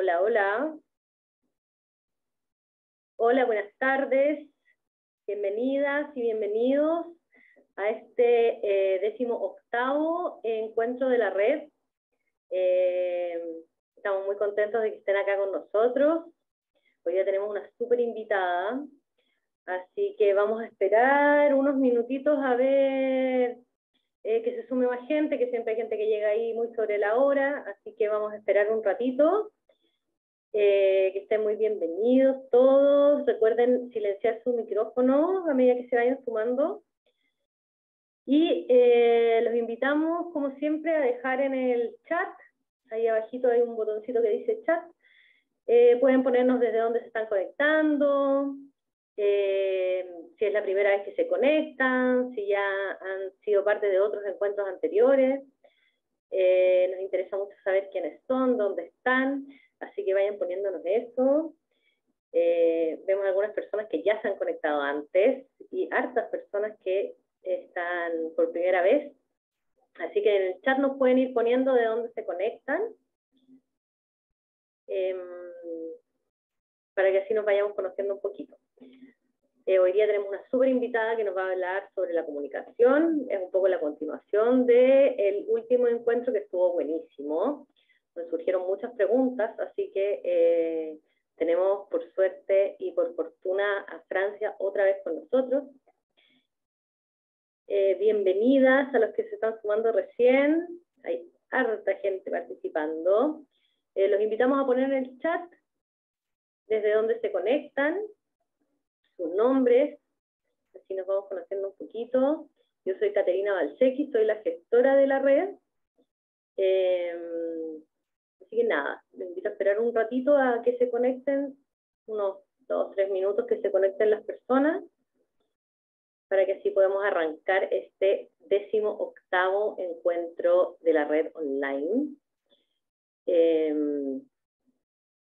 Hola, hola. Hola, buenas tardes. Bienvenidas y bienvenidos a este 18º encuentro de la red. Estamos muy contentos de que estén acá con nosotros. Hoy ya tenemos una súper invitada, así que vamos a esperar unos minutitos a ver que se sume más gente, que siempre hay gente que llega ahí muy sobre la hora, así que vamos a esperar un ratito. Que estén muy bienvenidos todos. Recuerden silenciar su micrófono a medida que se vayan sumando. Y los invitamos, como siempre, a dejar en el chat. Ahí abajito hay un botoncito que dice chat. Pueden ponernos desde dónde se están conectando, si es la primera vez que se conectan, si ya han sido parte de otros encuentros anteriores. Nos interesa mucho saber quiénes son, dónde están, así que vayan poniéndonos eso. Vemos algunas personas que ya se han conectado antes y hartas personas que están por primera vez. Así que en el chat nos pueden ir poniendo de dónde se conectan, para que así nos vayamos conociendo un poquito. Hoy día tenemos una súper invitada que nos va a hablar sobre la comunicación. Es un poco la continuación del último encuentro que estuvo buenísimo. Nos surgieron muchas preguntas, así que tenemos por suerte y por fortuna a Francia otra vez con nosotros. Bienvenidas a los que se están sumando recién. Hay harta gente participando. Los invitamos a poner en el chat desde dónde se conectan, sus nombres, así nos vamos conociendo un poquito. Yo soy Caterina Balsecchi, soy la gestora de la red. Así que nada, les invito a esperar un ratito a que se conecten, unos 2 o 3 minutos que se conecten las personas, para que así podamos arrancar este 18º encuentro de la red online.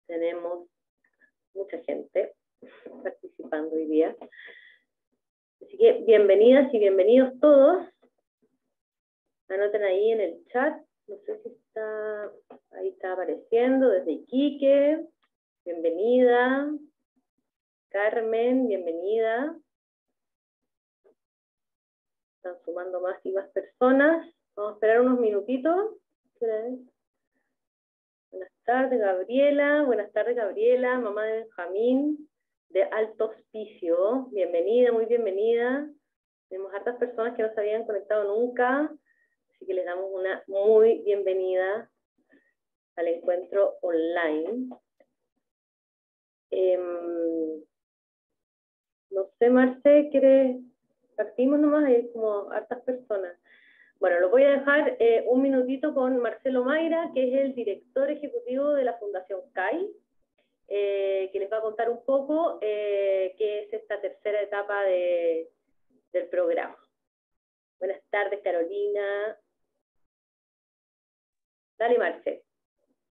Tenemos mucha gente participando hoy día. Así que bienvenidas y bienvenidos todos. Anoten ahí en el chat. No sé si está, ahí está apareciendo, desde Iquique. Bienvenida. Carmen, bienvenida. Están sumando más y más personas. Vamos a esperar unos minutitos. Buenas tardes, Gabriela. Buenas tardes, Gabriela, mamá de Benjamín, de Alto Hospicio. Bienvenida, muy bienvenida. Tenemos hartas personas que no se habían conectado nunca, así que les damos una muy bienvenida al encuentro online. No sé, Marce, ¿quieres? Partimos nomás, hay como hartas personas. Bueno, lo voy a dejar un minutito con Marcelo Mayra, que es el director ejecutivo de la Fundación CAI, que les va a contar un poco qué es esta tercera etapa del programa. Buenas tardes, Carolina. Dale, Marce.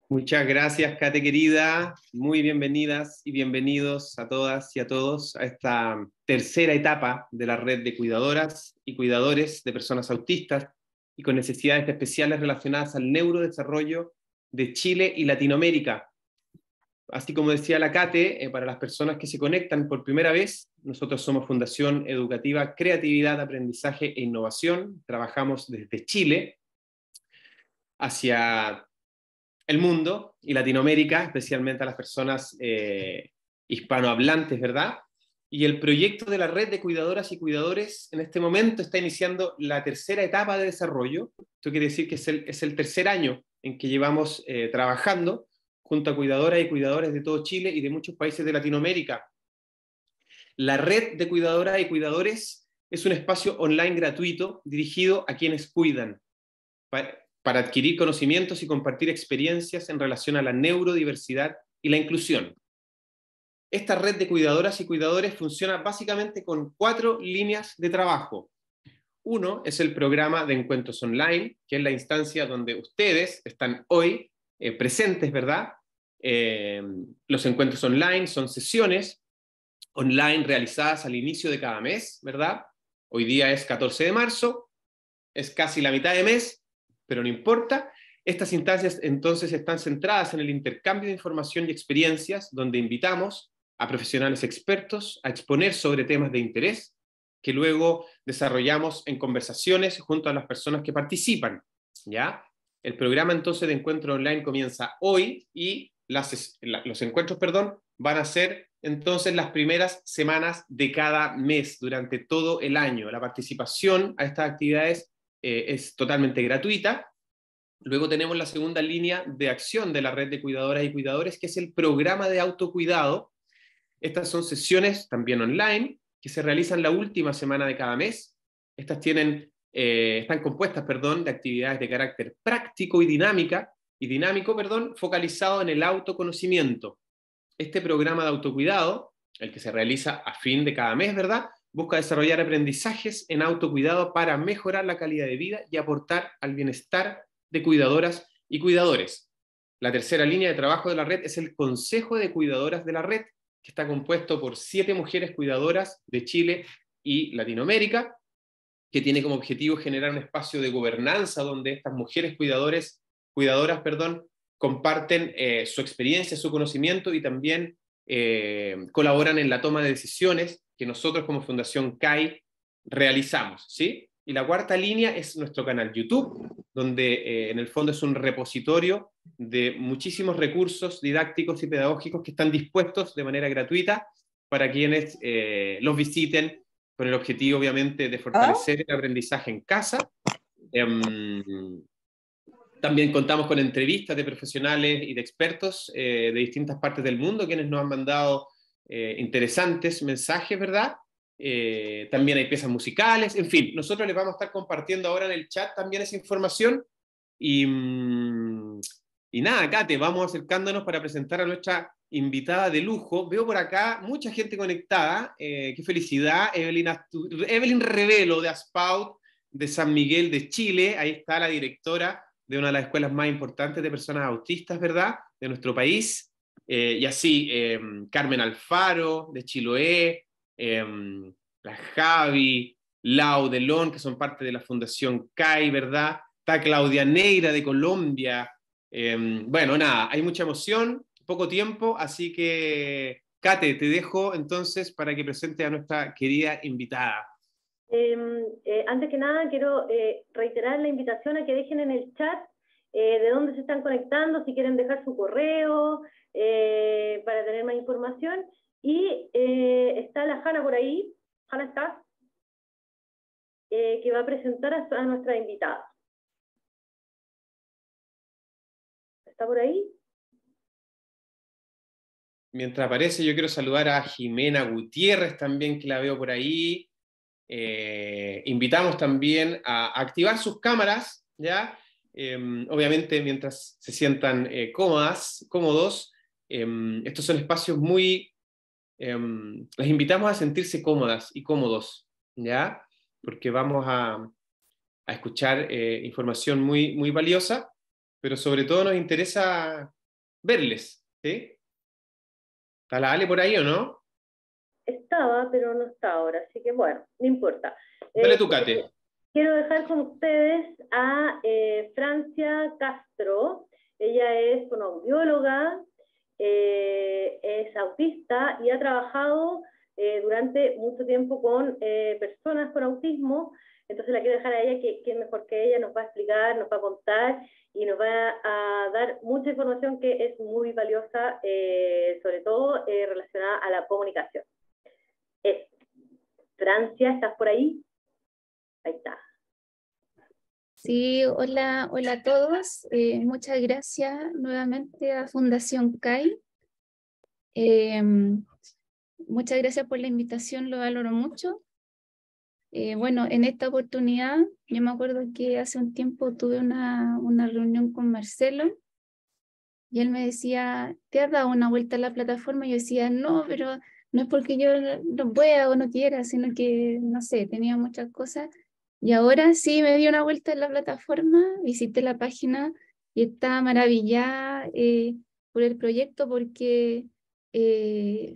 Muchas gracias, Kate querida. Muy bienvenidas y bienvenidos a todas y a todos a esta tercera etapa de la red de cuidadoras y cuidadores de personas autistas y con necesidades especiales relacionadas al neurodesarrollo de Chile y Latinoamérica. Así como decía la Kate, para las personas que se conectan por primera vez, nosotros somos Fundación Educativa Creatividad, Aprendizaje e Innovación. Trabajamos desde Chile hacia el mundo y Latinoamérica, especialmente a las personas hispanohablantes, ¿verdad? Y el proyecto de la red de cuidadoras y cuidadores en este momento está iniciando la tercera etapa de desarrollo. Esto quiere decir que es el tercer año en que llevamos trabajando junto a cuidadoras y cuidadores de todo Chile y de muchos países de Latinoamérica. La red de cuidadoras y cuidadores es un espacio online gratuito dirigido a quienes cuidan, para adquirir conocimientos y compartir experiencias en relación a la neurodiversidad y la inclusión. Esta red de cuidadoras y cuidadores funciona básicamente con 4 líneas de trabajo. Uno es el programa de encuentros online, que es la instancia donde ustedes están hoy presentes, ¿verdad? Los encuentros online son sesiones online realizadas al inicio de cada mes, ¿verdad? Hoy día es 14 de marzo, es casi la mitad de mes, pero no importa. Estas instancias entonces están centradas en el intercambio de información y experiencias, donde invitamos a profesionales expertos a exponer sobre temas de interés, que luego desarrollamos en conversaciones junto a las personas que participan, ¿ya? El programa entonces de encuentro online comienza hoy y los encuentros, perdón, van a ser entonces las primeras semanas de cada mes durante todo el año. La participación a estas actividades es totalmente gratuita. Luego tenemos la segunda línea de acción de la red de cuidadoras y cuidadores, que es el programa de autocuidado. Estas son sesiones también online que se realizan la última semana de cada mes. Estas están compuestas, perdón, de actividades de carácter práctico y dinámico, focalizado en el autoconocimiento. Este programa de autocuidado, el que se realiza a fin de cada mes, ¿verdad?, busca desarrollar aprendizajes en autocuidado para mejorar la calidad de vida y aportar al bienestar de cuidadoras y cuidadores. La tercera línea de trabajo de la red es el Consejo de Cuidadoras de la Red, que está compuesto por 7 mujeres cuidadoras de Chile y Latinoamérica, que tiene como objetivo generar un espacio de gobernanza donde estas mujeres cuidadoras, comparten su experiencia, su conocimiento y también colaboran en la toma de decisiones que nosotros como Fundación CAI realizamos, ¿sí? Y la cuarta línea es nuestro canal YouTube, donde en el fondo es un repositorio de muchísimos recursos didácticos y pedagógicos que están dispuestos de manera gratuita para quienes los visiten, con el objetivo obviamente de fortalecer el aprendizaje en casa. También contamos con entrevistas de profesionales y de expertos de distintas partes del mundo, quienes nos han mandado interesantes mensajes, ¿verdad? También hay piezas musicales, en fin, nosotros les vamos a estar compartiendo ahora en el chat también esa información. Y nada, Kate, vamos acercándonos para presentar a nuestra invitada de lujo. Veo por acá mucha gente conectada, qué felicidad. Evelyn Revelo de Aspaut, de San Miguel de Chile, ahí está la directora de una de las escuelas más importantes de personas autistas, ¿verdad?, de nuestro país. Y así, Carmen Alfaro, de Chiloé, la Javi, Lau Delón, que son parte de la Fundación CAI, ¿verdad? Está Claudia Neira, de Colombia. Bueno, nada, hay mucha emoción, poco tiempo, así que, Kate, te dejo entonces para que presente a nuestra querida invitada. Antes que nada, quiero reiterar la invitación a que dejen en el chat de dónde se están conectando, si quieren dejar su correo para tener más información. Y está la Hanna por ahí. Hanna está, que va a presentar a nuestra invitada. ¿Está por ahí? Mientras aparece, yo quiero saludar a Jimena Gutiérrez también, que la veo por ahí. Invitamos también a activar sus cámaras, ¿ya? Obviamente mientras se sientan cómodos. Estos son espacios muy... les invitamos a sentirse cómodas y cómodos, ¿ya? Porque vamos a escuchar información muy, muy valiosa, pero sobre todo nos interesa verles, ¿sí? ¿Está la Ale por ahí o no? Estaba, pero no está ahora, así que bueno, no importa. Dale tú, Kate. Quiero dejar con ustedes a Francia Castro. Ella es fonoaudióloga, es autista y ha trabajado durante mucho tiempo con personas con autismo. Entonces la quiero dejar a ella, que es mejor que ella, nos va a explicar, nos va a contar y nos va a dar mucha información que es muy valiosa, sobre todo relacionada a la comunicación. Francia, ¿estás por ahí? Ahí está. Sí, hola a todos. Muchas gracias nuevamente a Fundación CAI. Muchas gracias por la invitación, lo valoro mucho. Bueno, en esta oportunidad, yo me acuerdo que hace un tiempo tuve una reunión con Marcelo y él me decía, ¿te has dado una vuelta a la plataforma? Y yo decía, no, pero no es porque yo no pueda o no quiera, sino que, no sé, tenía muchas cosas. Y ahora sí me di una vuelta en la plataforma, visité la página y estaba maravillada por el proyecto porque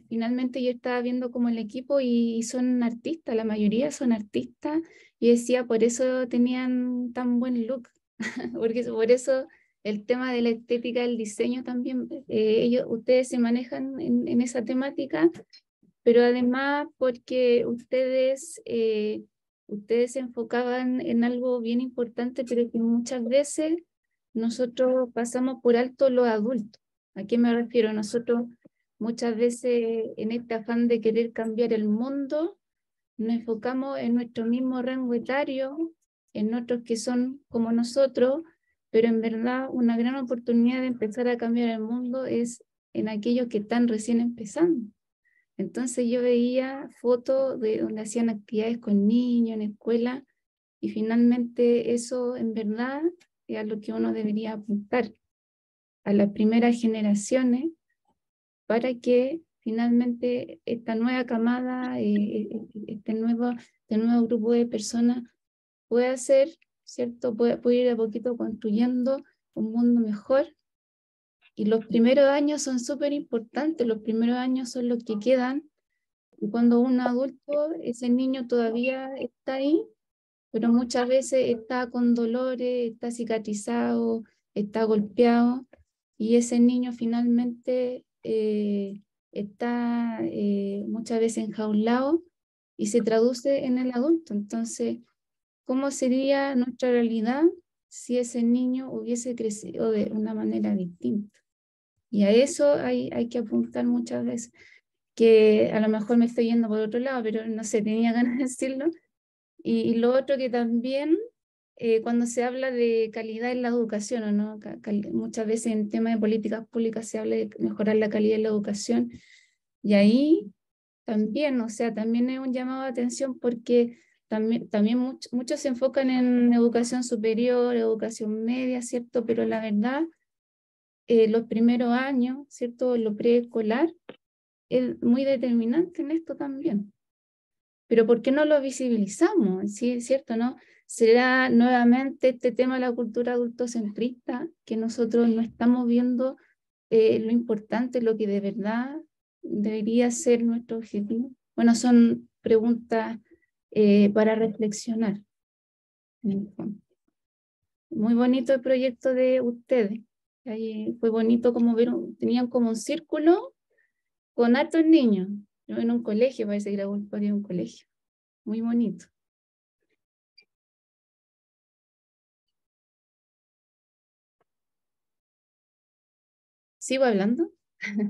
finalmente yo estaba viendo como el equipo y son artistas, la mayoría son artistas. Y decía, por eso tenían tan buen look, porque por eso el tema de la estética del diseño también, ustedes se manejan en esa temática, pero además porque ustedes se enfocaban en algo bien importante, pero que muchas veces nosotros pasamos por alto los adultos. ¿A qué me refiero? Nosotros muchas veces en este afán de querer cambiar el mundo, nos enfocamos en nuestro mismo rango etario, en otros que son como nosotros, pero en verdad una gran oportunidad de empezar a cambiar el mundo es en aquellos que están recién empezando. Entonces yo veía fotos de donde hacían actividades con niños en escuela y finalmente eso en verdad es a lo que uno debería apuntar a las primeras generaciones para que finalmente esta nueva camada, este nuevo grupo de personas pueda ser, ¿cierto? Puede ir a poquito construyendo un mundo mejor. Y los primeros años son súper importantes, los primeros años son los que quedan. Y cuando un adulto, ese niño todavía está ahí, pero muchas veces está con dolores, está cicatrizado, está golpeado, y ese niño finalmente está muchas veces enjaulado y se traduce en el adulto. Entonces, ¿cómo sería nuestra realidad si ese niño hubiese crecido de una manera distinta? Y a eso hay que apuntar muchas veces, que a lo mejor me estoy yendo por otro lado, pero no sé, tenía ganas de decirlo. Y lo otro que también, cuando se habla de calidad en la educación, ¿o no? Muchas veces en temas de políticas públicas se habla de mejorar la calidad en la educación, y ahí también, o sea, también es un llamado de atención porque también muchos se enfocan en educación superior, educación media, ¿cierto? Pero la verdad, los primeros años, ¿cierto? Lo preescolar es muy determinante en esto también. Pero ¿por qué no lo visibilizamos? Sí, es cierto, ¿no? ¿Será nuevamente este tema de la cultura adultocentrista que nosotros no estamos viendo lo importante, lo que de verdad debería ser nuestro objetivo? Bueno, son preguntas para reflexionar. Muy bonito el proyecto de ustedes. Ahí fue bonito como ver, tenían como un círculo con hartos niños. Yo en un colegio, parece que era un colegio. Muy bonito. ¿Sigo hablando?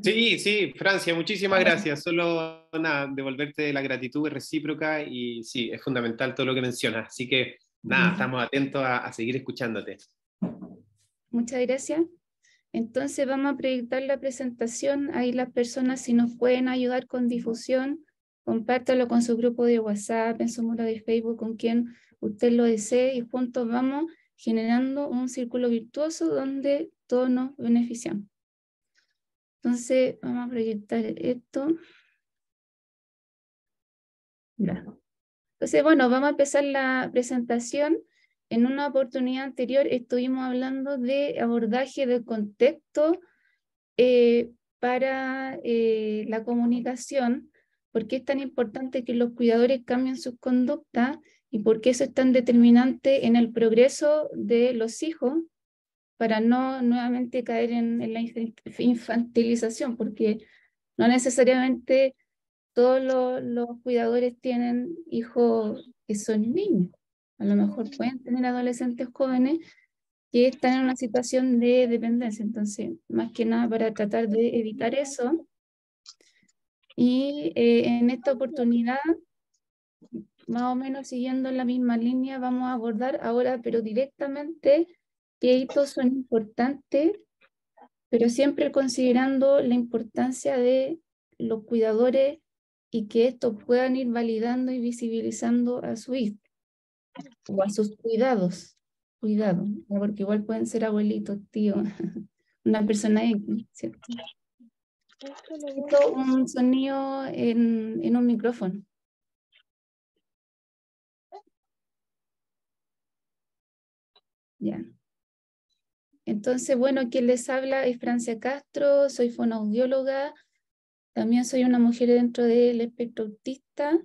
Sí, sí, Francia, muchísimas gracias. Solo nada, devolverte la gratitud recíproca y sí, es fundamental todo lo que mencionas. Así que nada, estamos atentos a seguir escuchándote. Muchas gracias. Entonces vamos a proyectar la presentación. Ahí las personas, si nos pueden ayudar con difusión, compártalo con su grupo de WhatsApp, en su muro de Facebook, con quien usted lo desee, y juntos vamos generando un círculo virtuoso donde todos nos beneficiamos. Entonces vamos a proyectar esto. Ya. Entonces, bueno, vamos a empezar la presentación. En una oportunidad anterior estuvimos hablando de abordaje del contexto para la comunicación, por qué es tan importante que los cuidadores cambien sus conductas y por qué eso es tan determinante en el progreso de los hijos, para no nuevamente caer en la infantilización, porque no necesariamente todos los cuidadores tienen hijos que son niños. A lo mejor pueden tener adolescentes jóvenes que están en una situación de dependencia. Entonces, más que nada para tratar de evitar eso. Y en esta oportunidad, más o menos siguiendo la misma línea, vamos a abordar ahora, pero directamente, qué hitos son importantes, pero siempre considerando la importancia de los cuidadores y que estos puedan ir validando y visibilizando a su hijo o a sus cuidados. Cuidado, porque igual pueden ser abuelitos, tíos, una persona X, ¿cierto? Necesito un sonido en un micrófono. Ya. Entonces, bueno, quien les habla es Francia Castro, soy fonoaudióloga, también soy una mujer dentro del espectro autista,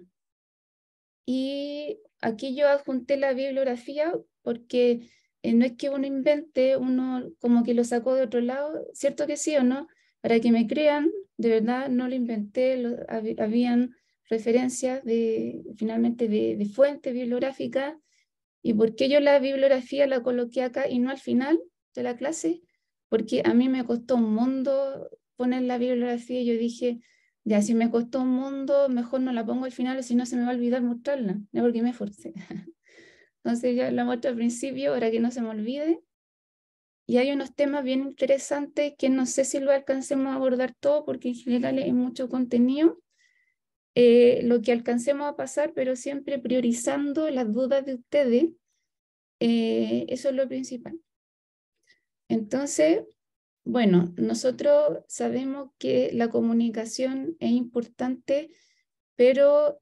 y aquí yo adjunté la bibliografía porque no es que uno invente, uno como que lo sacó de otro lado, cierto que sí o no, para que me crean, de verdad no lo inventé, habían referencias finalmente de fuentes bibliográficas. ¿Y por qué yo la bibliografía la coloqué acá y no al final de la clase? Porque a mí me costó un mundo poner la bibliografía y yo dije, ya si me costó un mundo, mejor no la pongo al final, si no se me va a olvidar mostrarla, no porque me esforcé. Entonces ya la muestro al principio para que no se me olvide. Y hay unos temas bien interesantes que no sé si lo alcancemos a abordar todo porque en general es mucho contenido. Lo que alcancemos a pasar, pero siempre priorizando las dudas de ustedes. Eso es lo principal. Entonces, bueno, nosotros sabemos que la comunicación es importante, pero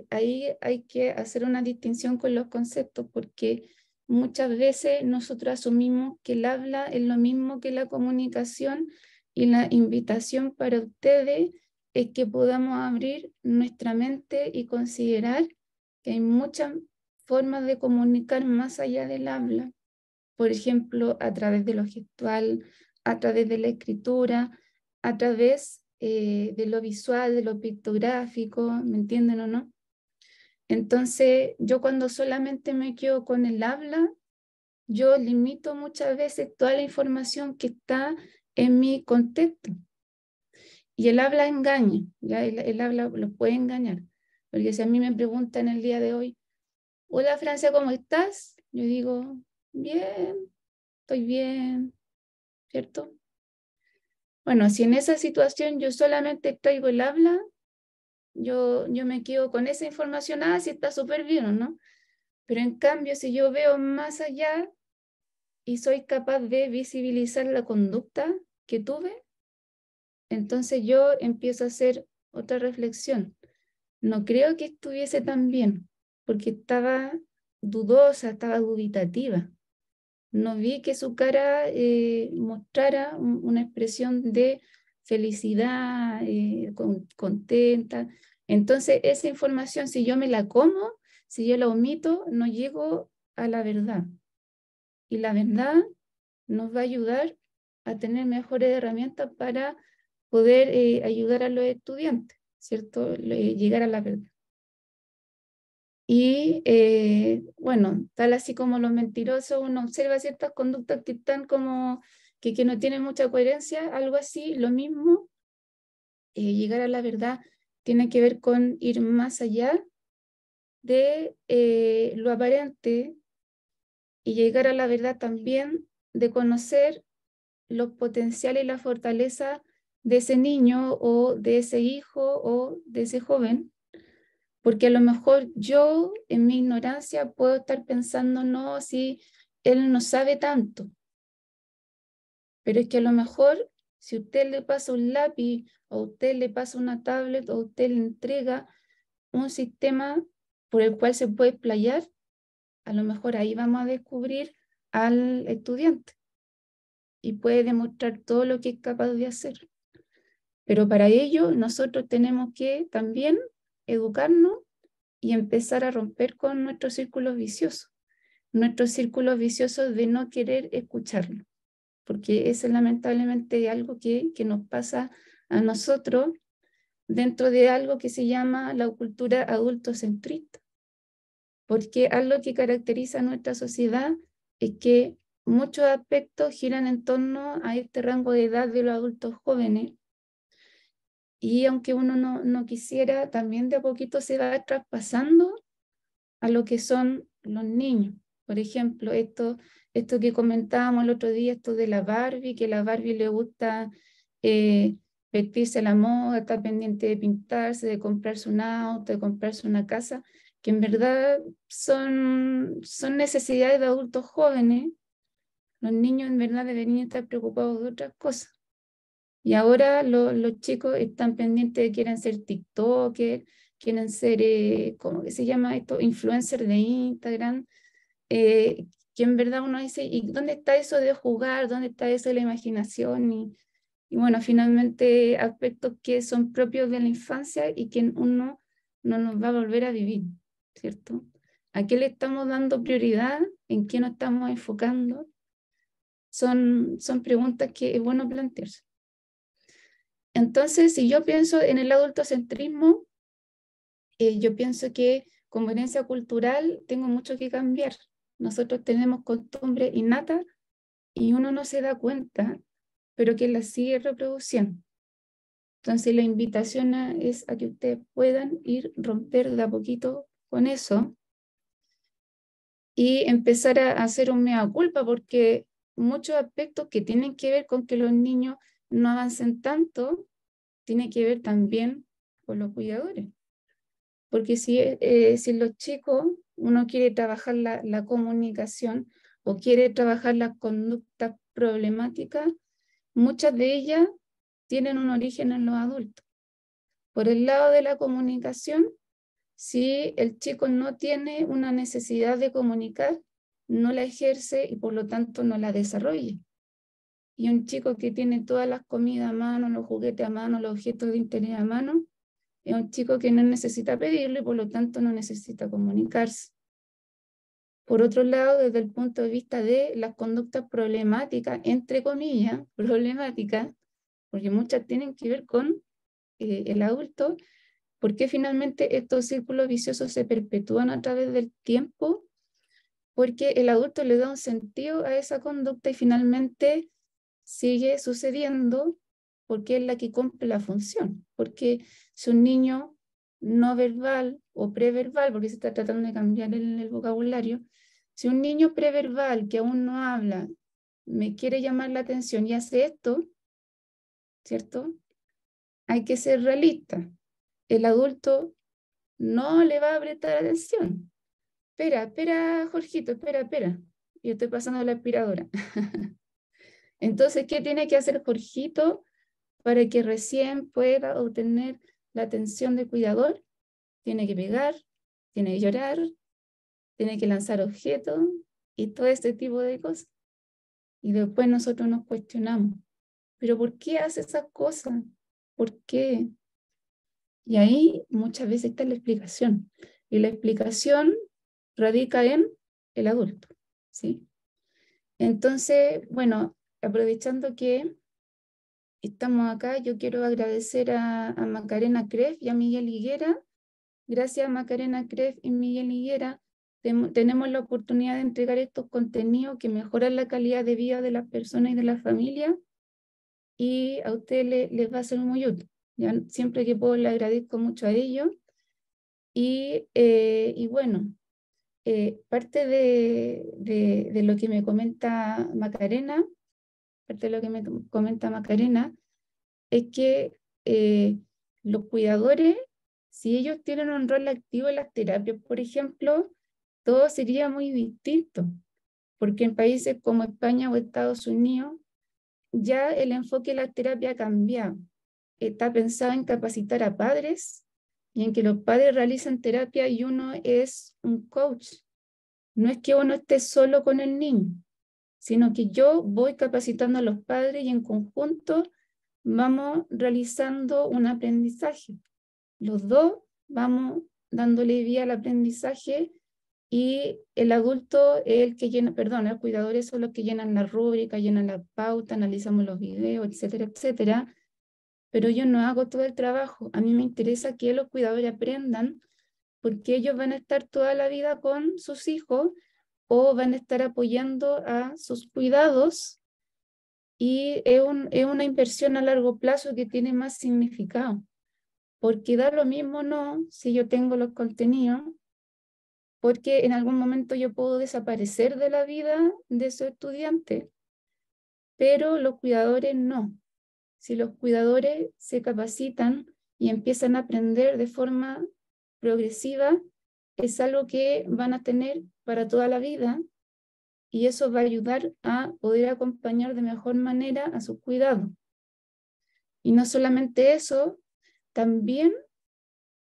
ahí hay que hacer una distinción con los conceptos, porque muchas veces nosotros asumimos que el habla es lo mismo que la comunicación, y la invitación para ustedes es que podamos abrir nuestra mente y considerar que hay muchas formas de comunicar más allá del habla. Por ejemplo, a través de lo gestual, a través de la escritura, a través de lo visual, de lo pictográfico, ¿me entienden o no? Entonces, yo cuando solamente me quedo con el habla, yo limito muchas veces toda la información que está en mi contexto. Y el habla engaña, ¿ya? El habla los puede engañar. Porque si a mí me preguntan el día de hoy, hola Francia, ¿cómo estás? Yo digo, bien, estoy bien, ¿cierto? Bueno, si en esa situación yo solamente traigo el habla, yo me quedo con esa información, si está súper bien o no. Pero en cambio, si yo veo más allá y soy capaz de visibilizar la conducta que tuve, entonces yo empiezo a hacer otra reflexión. No creo que estuviese tan bien, porque estaba dudosa, estaba dubitativa. No vi que su cara mostrara una expresión de felicidad, contenta. Entonces, esa información, si yo me la como, si yo la omito, no llego a la verdad. Y la verdad nos va a ayudar a tener mejores herramientas para poder ayudar a los estudiantes, ¿cierto? Llegar a la verdad. Y bueno, tal así como los mentirosos, uno observa ciertas conductas que están como que no tienen mucha coherencia, algo así, lo mismo. Llegar a la verdad tiene que ver con ir más allá de lo aparente, y llegar a la verdad también de conocer los potenciales y la fortaleza de ese niño o de ese hijo o de ese joven. Porque a lo mejor yo en mi ignorancia puedo estar pensando, no, si él no sabe tanto. Pero es que a lo mejor si usted le pasa un lápiz o usted le pasa una tablet o usted le entrega un sistema por el cual se puede explayar, a lo mejor ahí vamos a descubrir al estudiante y puede demostrar todo lo que es capaz de hacer. Pero para ello nosotros tenemos que también educarnos y empezar a romper con nuestros círculos viciosos de no querer escucharlo, porque eso es lamentablemente algo que nos pasa a nosotros dentro de algo que se llama la cultura adultocentrista, porque algo que caracteriza a nuestra sociedad es que muchos aspectos giran en torno a este rango de edad de los adultos jóvenes. Y aunque uno no quisiera, también de a poquito se va traspasando a lo que son los niños. Por ejemplo, esto que comentábamos el otro día, esto de la Barbie, que a la Barbie le gusta vestirse a la moda, está pendiente de pintarse, de comprarse un auto, de comprarse una casa, que en verdad son necesidades de adultos jóvenes. Los niños en verdad deberían estar preocupados de otras cosas. Y ahora los chicos están pendientes de quieren ser TikTokers, quieren ser, ¿cómo que se llama esto? Influencers de Instagram, que en verdad uno dice, ¿y dónde está eso de jugar? ¿Dónde está eso de la imaginación? Y bueno, finalmente aspectos que son propios de la infancia y que uno no nos va a volver a vivir, ¿cierto? ¿A qué le estamos dando prioridad? ¿En qué nos estamos enfocando? Son preguntas que es bueno plantearse. Entonces, si yo pienso en el adultocentrismo, yo pienso que como herencia cultural tengo mucho que cambiar. Nosotros tenemos costumbre innata y uno no se da cuenta, pero que la sigue reproduciendo. Entonces la invitación es a que ustedes puedan ir romper de a poquito con eso y empezar a hacer un mea culpa, porque muchos aspectos que tienen que ver con que los niños no avancen tanto, tiene que ver también con los cuidadores. Porque si los chicos, uno quiere trabajar la comunicación o quiere trabajar las conductas problemáticas, muchas de ellas tienen un origen en los adultos. Por el lado de la comunicación, si el chico no tiene una necesidad de comunicar, no la ejerce y por lo tanto no la desarrolla. Y un chico que tiene todas las comidas a mano, los juguetes a mano, los objetos de interés a mano, es un chico que no necesita pedirlo y por lo tanto no necesita comunicarse. Por otro lado, desde el punto de vista de las conductas problemáticas, entre comillas, problemáticas, porque muchas tienen que ver con el adulto, porque finalmente estos círculos viciosos se perpetúan a través del tiempo, porque el adulto le da un sentido a esa conducta y finalmente sigue sucediendo porque es la que cumple la función. Porque si un niño no verbal o preverbal, porque se está tratando de cambiar el vocabulario, si un niño preverbal que aún no habla me quiere llamar la atención y hace esto, ¿cierto? Hay que ser realista. El adulto no le va a prestar atención. Espera, Jorgito, espera. Yo estoy pasando la aspiradora. Entonces, ¿qué tiene que hacer Jorgito para que recién pueda obtener la atención del cuidador? Tiene que pegar, tiene que llorar, tiene que lanzar objetos y todo este tipo de cosas. Y después nosotros nos cuestionamos, ¿pero por qué hace esas cosas? ¿Por qué? Y ahí muchas veces está la explicación. Y la explicación radica en el adulto, ¿sí? Entonces, bueno, aprovechando que estamos acá, yo quiero agradecer a Macarena Kreff y a Miguel Higuera. Gracias a Macarena Kreff y Miguel Higuera tenemos la oportunidad de entregar estos contenidos que mejoran la calidad de vida de las personas y de las familias y a ustedes les va a ser muy útil. ¿Ya? Siempre que puedo le agradezco mucho a ellos y bueno, parte de lo que me comenta Macarena, es que los cuidadores, si ellos tienen un rol activo en las terapias, por ejemplo, todo sería muy distinto, porque en países como España o Estados Unidos ya el enfoque de la terapia ha cambiado. Está pensado en capacitar a padres y en que los padres realicen terapia y uno es un coach. No es que uno esté solo con el niño, sino que yo voy capacitando a los padres y en conjunto vamos realizando un aprendizaje. Los dos vamos dándole vía al aprendizaje y el adulto es el que llena, perdón, los cuidadores son los que llenan la rúbrica, llenan la pauta, analizamos los videos, etcétera, etcétera. Pero yo no hago todo el trabajo. A mí me interesa que los cuidadores aprendan porque ellos van a estar toda la vida con sus hijos o van a estar apoyando a sus cuidados y es una inversión a largo plazo que tiene más significado, porque da lo mismo no si yo tengo los contenidos, porque en algún momento yo puedo desaparecer de la vida de esos estudiantes, pero los cuidadores no. Si los cuidadores se capacitan y empiezan a aprender de forma progresiva, es algo que van a tener para toda la vida y eso va a ayudar a poder acompañar de mejor manera a sus cuidados. Y no solamente eso, también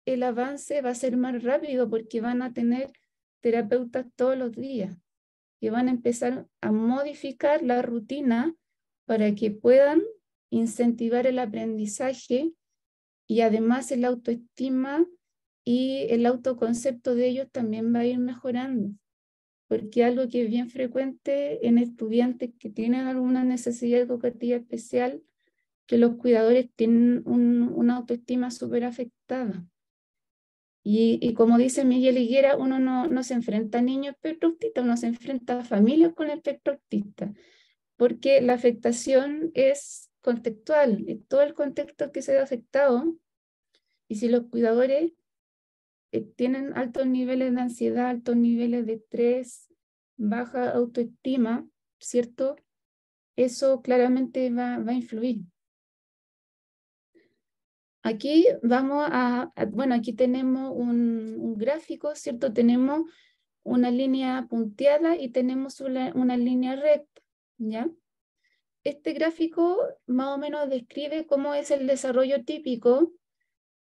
el avance va a ser más rápido porque van a tener terapeutas todos los días que van a empezar a modificar la rutina para que puedan incentivar el aprendizaje y además el autoestima y el autoconcepto de ellos también va a ir mejorando, porque algo que es bien frecuente en estudiantes que tienen alguna necesidad educativa especial, que los cuidadores tienen una autoestima súper afectada. Y como dice Miguel Higuera, uno no se enfrenta a niños espectro autistas, uno se enfrenta a familias con espectro autista, porque la afectación es contextual, es todo el contexto que se ve afectado, y si los cuidadores tienen altos niveles de ansiedad, altos niveles de estrés, baja autoestima, ¿cierto? Eso claramente va a influir. Aquí vamos bueno, aquí tenemos un gráfico, ¿cierto? Tenemos una línea punteada y tenemos una línea recta, ¿ya? Este gráfico más o menos describe cómo es el desarrollo típico.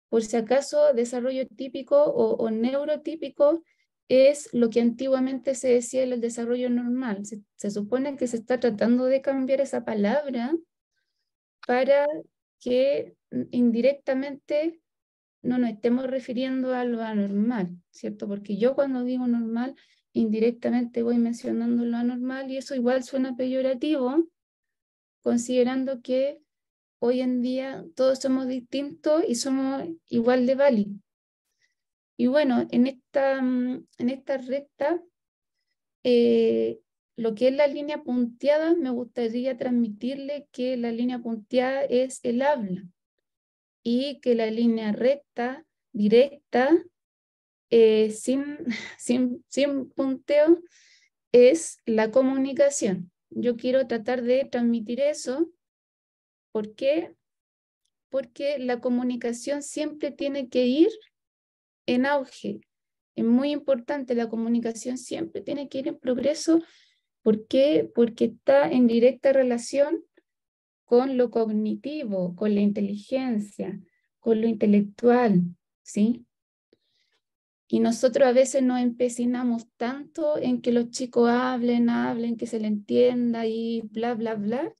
Por si acaso, desarrollo típico o neurotípico es lo que antiguamente se decía el desarrollo normal. Se supone que se está tratando de cambiar esa palabra para que indirectamente no nos estemos refiriendo a lo anormal, ¿cierto? Porque yo cuando digo normal, indirectamente voy mencionando lo anormal y eso igual suena peyorativo, considerando que hoy en día todos somos distintos y somos igual de válidos. Y bueno, en esta recta, lo que es la línea punteada, me gustaría transmitirle que la línea punteada es el habla y que la línea recta, directa, sin punteo, es la comunicación. Yo quiero tratar de transmitir eso. ¿Por qué? Porque la comunicación siempre tiene que ir en auge. Es muy importante, la comunicación siempre tiene que ir en progreso. ¿Por qué? Porque está en directa relación con lo cognitivo, con la inteligencia, con lo intelectual, ¿sí? Y nosotros a veces nos empecinamos tanto en que los chicos hablen, que se le entienda y bla, bla, bla.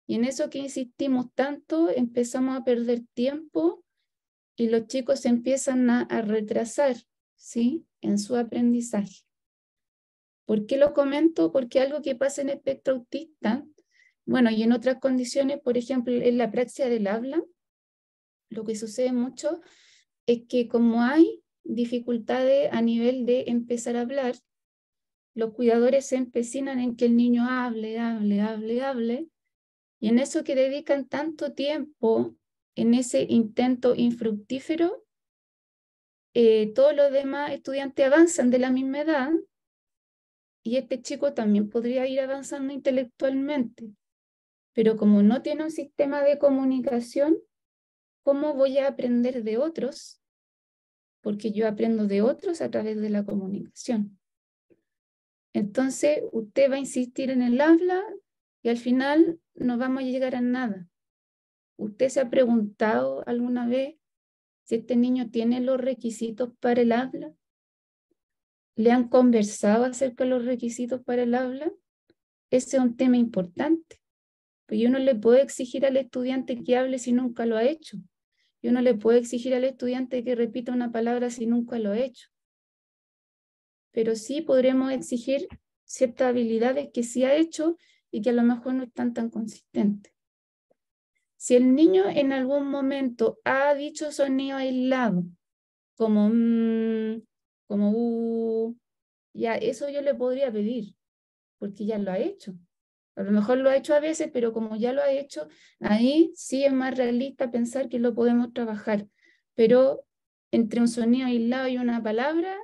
Y en eso que insistimos tanto, empezamos a perder tiempo y los chicos se empiezan a retrasar, ¿sí? En su aprendizaje. ¿Por qué lo comento? Porque algo que pasa en espectro autista, bueno, y en otras condiciones, por ejemplo, en la praxia del habla, lo que sucede mucho es que como hay dificultades a nivel de empezar a hablar, los cuidadores se empecinan en que el niño hable, y en eso que dedican tanto tiempo en ese intento infructífero, todos los demás estudiantes avanzan de la misma edad y este chico también podría ir avanzando intelectualmente, pero como no tiene un sistema de comunicación, ¿cómo voy a aprender de otros? Porque yo aprendo de otros a través de la comunicación. Entonces, usted va a insistir en el habla y al final no vamos a llegar a nada. ¿Usted se ha preguntado alguna vez si este niño tiene los requisitos para el habla? ¿Le han conversado acerca de los requisitos para el habla? Ese es un tema importante. Pues yo no le puedo exigir al estudiante que hable si nunca lo ha hecho. Yo no le puedo exigir al estudiante que repita una palabra si nunca lo ha hecho. Pero sí podremos exigir ciertas habilidades que sí ha hecho y que a lo mejor no están tan consistentes. Si el niño en algún momento ha dicho sonido aislado, como como ya eso yo le podría pedir, porque ya lo ha hecho. A lo mejor lo ha hecho a veces, pero como ya lo ha hecho, ahí sí es más realista pensar que lo podemos trabajar. Pero entre un sonido aislado y una palabra,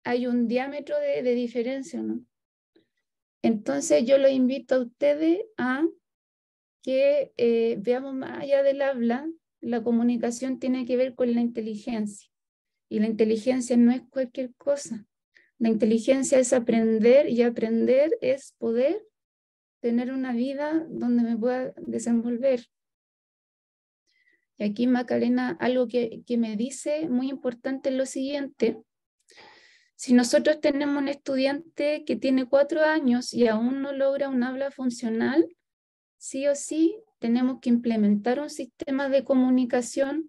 hay un diámetro de diferencia, ¿no? Entonces yo los invito a ustedes a que veamos más allá del habla. La comunicación tiene que ver con la inteligencia. Y la inteligencia no es cualquier cosa. La inteligencia es aprender y aprender es poder tener una vida donde me pueda desenvolver. Y aquí Macarena, algo que me dice muy importante es lo siguiente. Si nosotros tenemos un estudiante que tiene 4 años y aún no logra un habla funcional, sí o sí tenemos que implementar un sistema de comunicación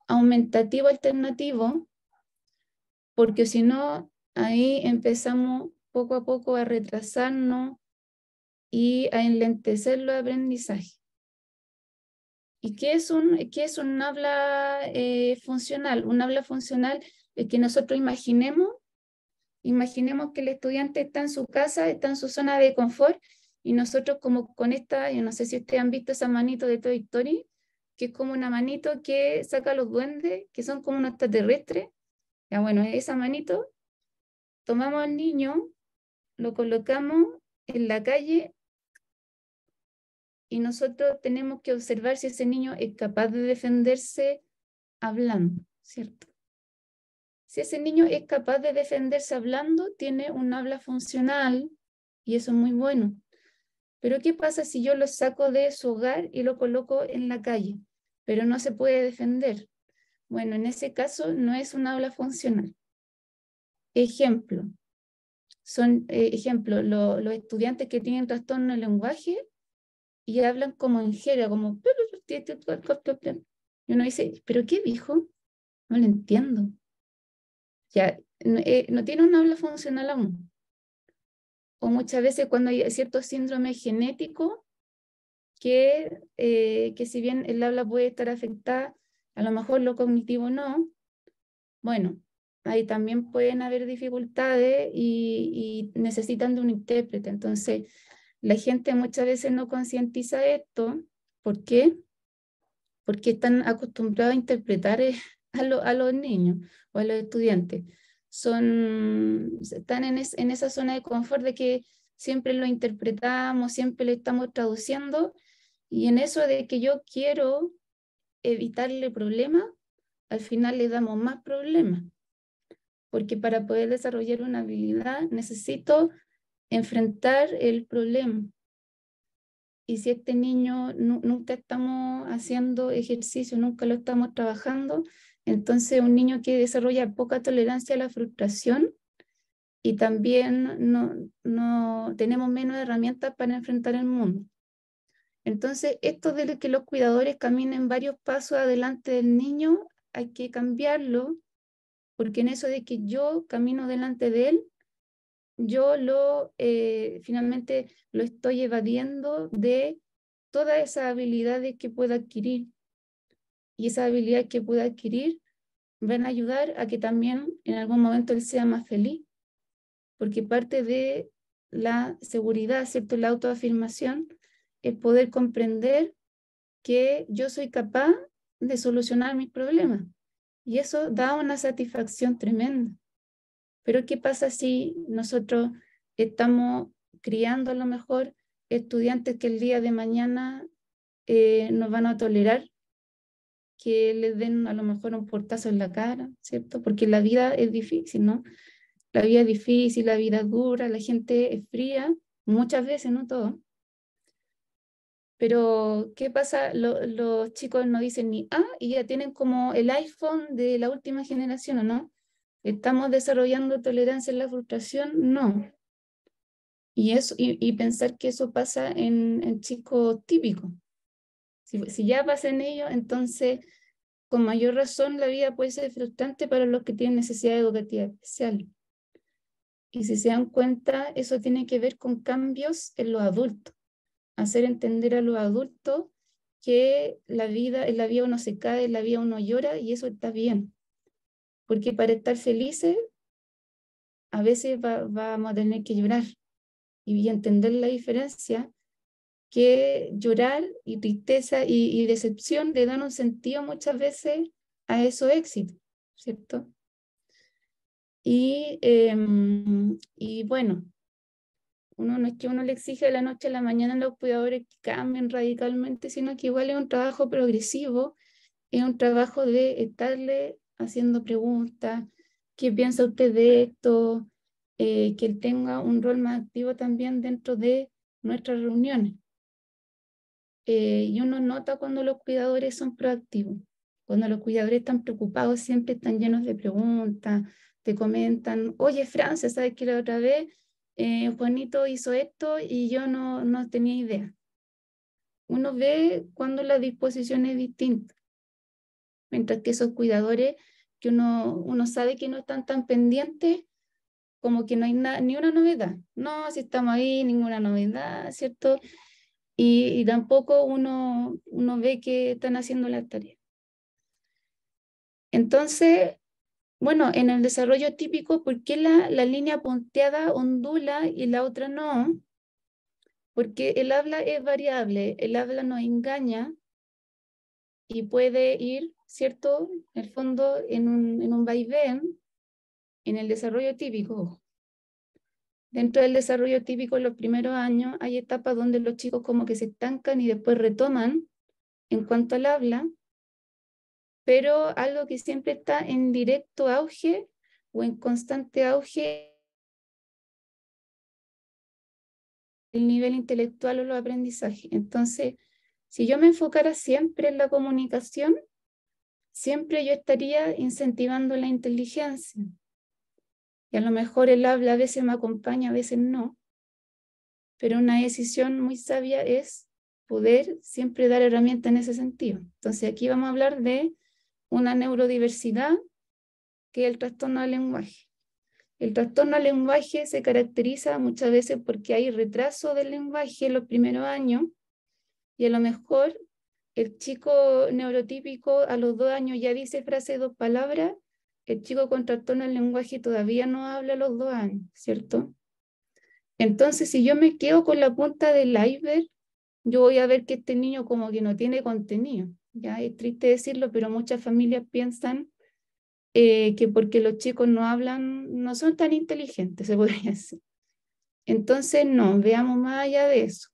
aumentativo alternativo porque si no, ahí empezamos poco a poco a retrasarnos y a enlentecer los aprendizajes. ¿Y qué es un habla funcional? Un habla funcional es que nosotros imaginemos que el estudiante está en su casa, está en su zona de confort, y nosotros como con esta, yo no sé si ustedes han visto esa manito de Toy Story, que es como una manito que saca a los duendes, que son como unos extraterrestres. Ya bueno, esa manito, tomamos al niño, lo colocamos en la calle y nosotros tenemos que observar si ese niño es capaz de defenderse hablando, ¿cierto? Si ese niño es capaz de defenderse hablando, tiene un habla funcional y eso es muy bueno. Pero ¿qué pasa si yo lo saco de su hogar y lo coloco en la calle, pero no se puede defender? Bueno, en ese caso no es un habla funcional. Ejemplo, los estudiantes que tienen trastorno de lenguaje y hablan como en jerga, como... Y uno dice, ¿pero qué dijo? No lo entiendo. Ya, no tiene un habla funcional aún. O muchas veces cuando hay ciertos síndromes genéticos que si bien el habla puede estar afectada, a lo mejor lo cognitivo no. Bueno, ahí también pueden haber dificultades y necesitan de un intérprete. Entonces, la gente muchas veces no concientiza esto. ¿Por qué? Porque están acostumbrados a interpretar a los niños o a los estudiantes. Están en esa zona de confort de que siempre lo interpretamos, siempre le estamos traduciendo, y en eso de que yo quiero evitarle problemas, al final le damos más problemas, porque para poder desarrollar una habilidad necesito enfrentar el problema. Y si este niño nunca estamos haciendo ejercicio, nunca lo estamos trabajando, entonces un niño que desarrolla poca tolerancia a la frustración, y también no tenemos menos herramientas para enfrentar el mundo. Entonces, esto de que los cuidadores caminen varios pasos adelante del niño, hay que cambiarlo, porque en eso de que yo camino delante de él, yo finalmente lo estoy evadiendo de todas esas habilidades que pueda adquirir. Y esas habilidades que pueda adquirir van a ayudar a que también en algún momento él sea más feliz, porque parte de la seguridad, ¿cierto? La autoafirmación, es poder comprender que yo soy capaz de solucionar mis problemas. Y eso da una satisfacción tremenda. Pero ¿qué pasa si nosotros estamos criando a lo mejor estudiantes que el día de mañana nos van a tolerar que les den a lo mejor un portazo en la cara, ¿cierto? Porque la vida es difícil, ¿no? La vida es difícil, la vida es dura, la gente es fría, muchas veces, no todo. Pero, ¿qué pasa? Los chicos no dicen ni y ya tienen como el iPhone de la última generación, ¿o no? ¿Estamos desarrollando tolerancia en la frustración? No. Y pensar que eso pasa en chicos típicos. Si ya pasa en ellos, entonces, con mayor razón, la vida puede ser frustrante para los que tienen necesidades educativas especiales. Y si se dan cuenta, eso tiene que ver con cambios en los adultos. Hacer entender a los adultos que en la vida uno se cae, en la vida uno llora, y eso está bien. Porque para estar felices, a veces vamos a tener que llorar y entender la diferencia, que llorar y tristeza y decepción le dan un sentido muchas veces a esos éxitos, ¿cierto? Y bueno, no es que uno le exige de la noche a la mañana a los cuidadores que cambien radicalmente, sino que igual es un trabajo progresivo, es un trabajo de estarle haciendo preguntas: ¿qué piensa usted de esto? Que él tenga un rol más activo también dentro de nuestras reuniones. Y uno nota cuando los cuidadores son proactivos, cuando los cuidadores están preocupados, siempre están llenos de preguntas, te comentan: oye, Francia, ¿sabes que la otra vez Juanito hizo esto y yo no tenía idea? Uno ve cuando la disposición es distinta, mientras que esos cuidadores que uno sabe que no están tan pendientes, como que no hay ni una novedad. No, si estamos ahí, ninguna novedad, ¿cierto? Y tampoco uno ve que están haciendo la tarea. Entonces, bueno, en el desarrollo típico, ¿por qué la línea punteada ondula y la otra no? Porque el habla es variable, el habla nos engaña y puede ir, ¿cierto? En el fondo, en un vaivén, en el desarrollo típico. Dentro del desarrollo típico, en los primeros años, hay etapas donde los chicos como que se estancan y después retoman en cuanto al habla, pero algo que siempre está en directo auge o en constante auge, el nivel intelectual o los aprendizajes. Entonces, si yo me enfocara siempre en la comunicación, siempre yo estaría incentivando la inteligencia. Y a lo mejor el habla a veces me acompaña, a veces no, pero una decisión muy sabia es poder siempre dar herramientas en ese sentido. Entonces aquí vamos a hablar de una neurodiversidad que es el trastorno del lenguaje. El trastorno del lenguaje se caracteriza muchas veces porque hay retraso del lenguaje en los primeros años y a lo mejor el chico neurotípico a los 2 años ya dice frase de 2 palabras, el chico con trastorno del lenguaje todavía no habla a los 2 años, ¿cierto? Entonces, si yo me quedo con la punta del iceberg, yo voy a ver que este niño como que no tiene contenido. Ya es triste decirlo, pero muchas familias piensan que porque los chicos no hablan, no son tan inteligentes, se podría decir. Entonces, no, veamos más allá de eso.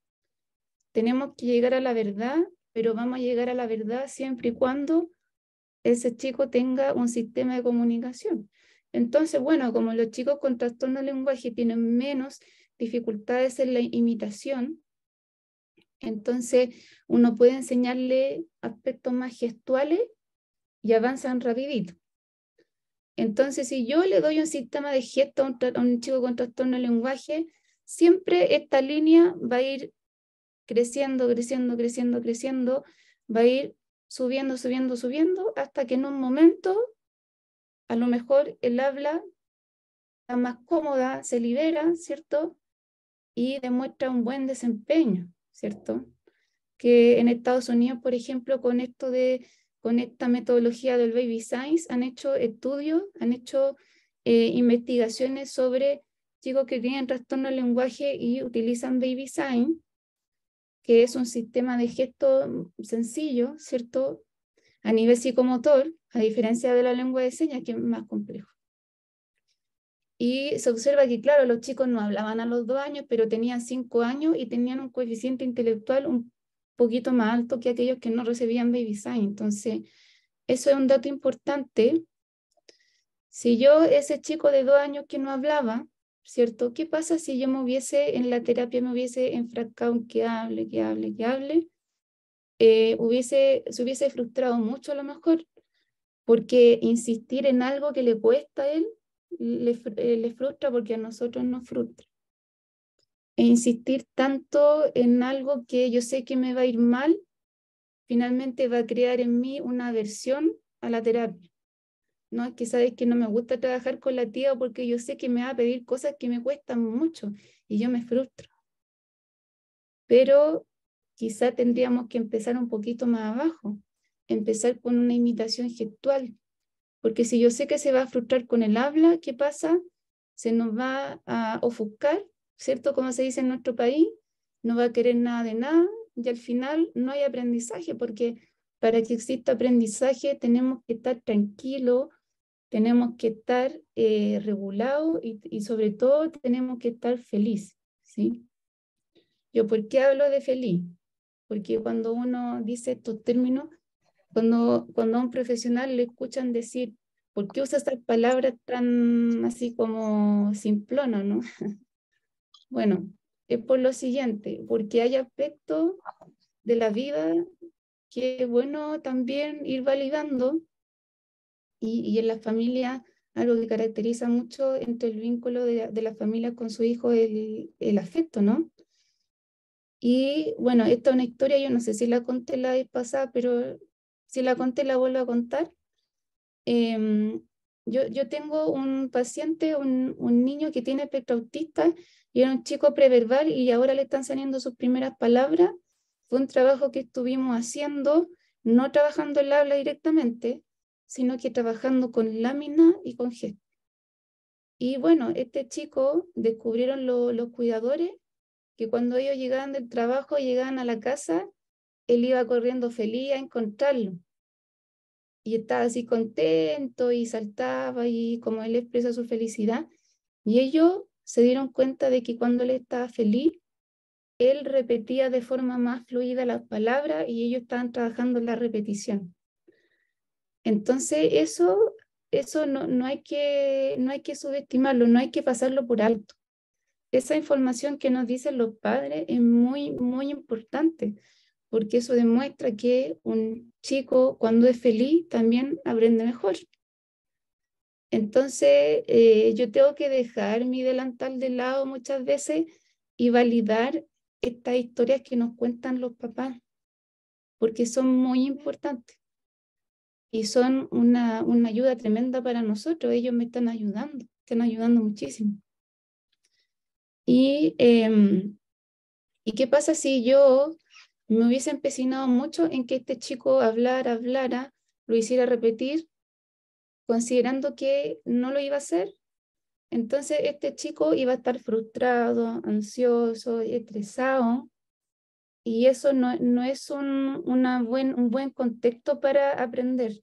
Tenemos que llegar a la verdad, pero vamos a llegar a la verdad siempre y cuando ese chico tenga un sistema de comunicación. Entonces, bueno, como los chicos con trastorno de lenguaje tienen menos dificultades en la imitación, entonces uno puede enseñarle aspectos más gestuales y avanzan rapidito. Entonces, si yo le doy un sistema de gestos a un chico con trastorno de lenguaje, siempre esta línea va a ir creciendo, creciendo, creciendo, creciendo, va a ir subiendo, subiendo, subiendo, hasta que en un momento, a lo mejor el habla está más cómoda, se libera, ¿cierto? Y demuestra un buen desempeño, ¿cierto? Que en Estados Unidos, por ejemplo, con esta metodología del Baby Science, han hecho estudios, han hecho investigaciones sobre chicos que tienen trastorno del lenguaje y utilizan Baby Science, que es un sistema de gesto sencillo, ¿cierto? A nivel psicomotor, a diferencia de la lengua de señas, que es más complejo. Y se observa que, claro, los chicos no hablaban a los 2 años, pero tenían 5 años y tenían un coeficiente intelectual un poquito más alto que aquellos que no recibían Baby Science. Entonces, eso es un dato importante. Si yo, ese chico de 2 años que no hablaba, ¿cierto? ¿Qué pasa si yo en la terapia me hubiese enfrascado en que hable, que hable, que hable? Se hubiese frustrado mucho a lo mejor, porque insistir en algo que le cuesta a él, le frustra porque a nosotros nos frustra. E insistir tanto en algo que yo sé que me va a ir mal, finalmente va a crear en mí una aversión a la terapia. No, es que sabes que no me gusta trabajar con la tía porque yo sé que me va a pedir cosas que me cuestan mucho y yo me frustro. Pero quizá tendríamos que empezar un poquito más abajo, empezar con una imitación gestual, porque si yo sé que se va a frustrar con el habla, ¿qué pasa? Se nos va a ofuscar, ¿cierto? Como se dice en nuestro país, no va a querer nada de nada y al final no hay aprendizaje, porque para que exista aprendizaje tenemos que estar tranquilos, tenemos que estar regulados y sobre todo tenemos que estar felices, ¿sí? Yo, ¿por qué hablo de feliz? Porque cuando uno dice estos términos, cuando a un profesional le escuchan decir, ¿por qué usa estas palabras tan así como simplonas, no? Bueno, es por lo siguiente, porque hay aspectos de la vida que es bueno también ir validando y en la familia, algo que caracteriza mucho entre el vínculo de la familia con su hijo es el afecto, ¿no? Y bueno, esta es una historia, yo no sé si la conté la vez pasada, pero si la conté la vuelvo a contar. yo tengo un paciente, un niño que tiene espectro autista y era un chico preverbal y ahora le están saliendo sus primeras palabras. Fue un trabajo que estuvimos haciendo, no trabajando el habla directamente, sino que trabajando con lámina y con gestos. Y bueno, este chico descubrieron los cuidadores que cuando ellos llegaban del trabajo, llegaban a la casa, él iba corriendo feliz a encontrarlo. Y estaba así contento y saltaba y como él expresa su felicidad. Y ellos se dieron cuenta de que cuando él estaba feliz, él repetía de forma más fluida las palabras y ellos estaban trabajando en la repetición. Entonces eso no hay que subestimarlo, no hay que pasarlo por alto. Esa información que nos dicen los padres es muy, muy importante, porque eso demuestra que un chico cuando es feliz también aprende mejor. Entonces, yo tengo que dejar mi delantal de lado muchas veces y validar estas historias que nos cuentan los papás, porque son muy importantes y son una ayuda tremenda para nosotros. Ellos me están ayudando muchísimo. ¿Y qué pasa si yo me hubiese empecinado mucho en que este chico hablara, lo hiciera repetir, considerando que no lo iba a hacer? Entonces este chico iba a estar frustrado, ansioso, estresado, y eso no es un buen contexto para aprender.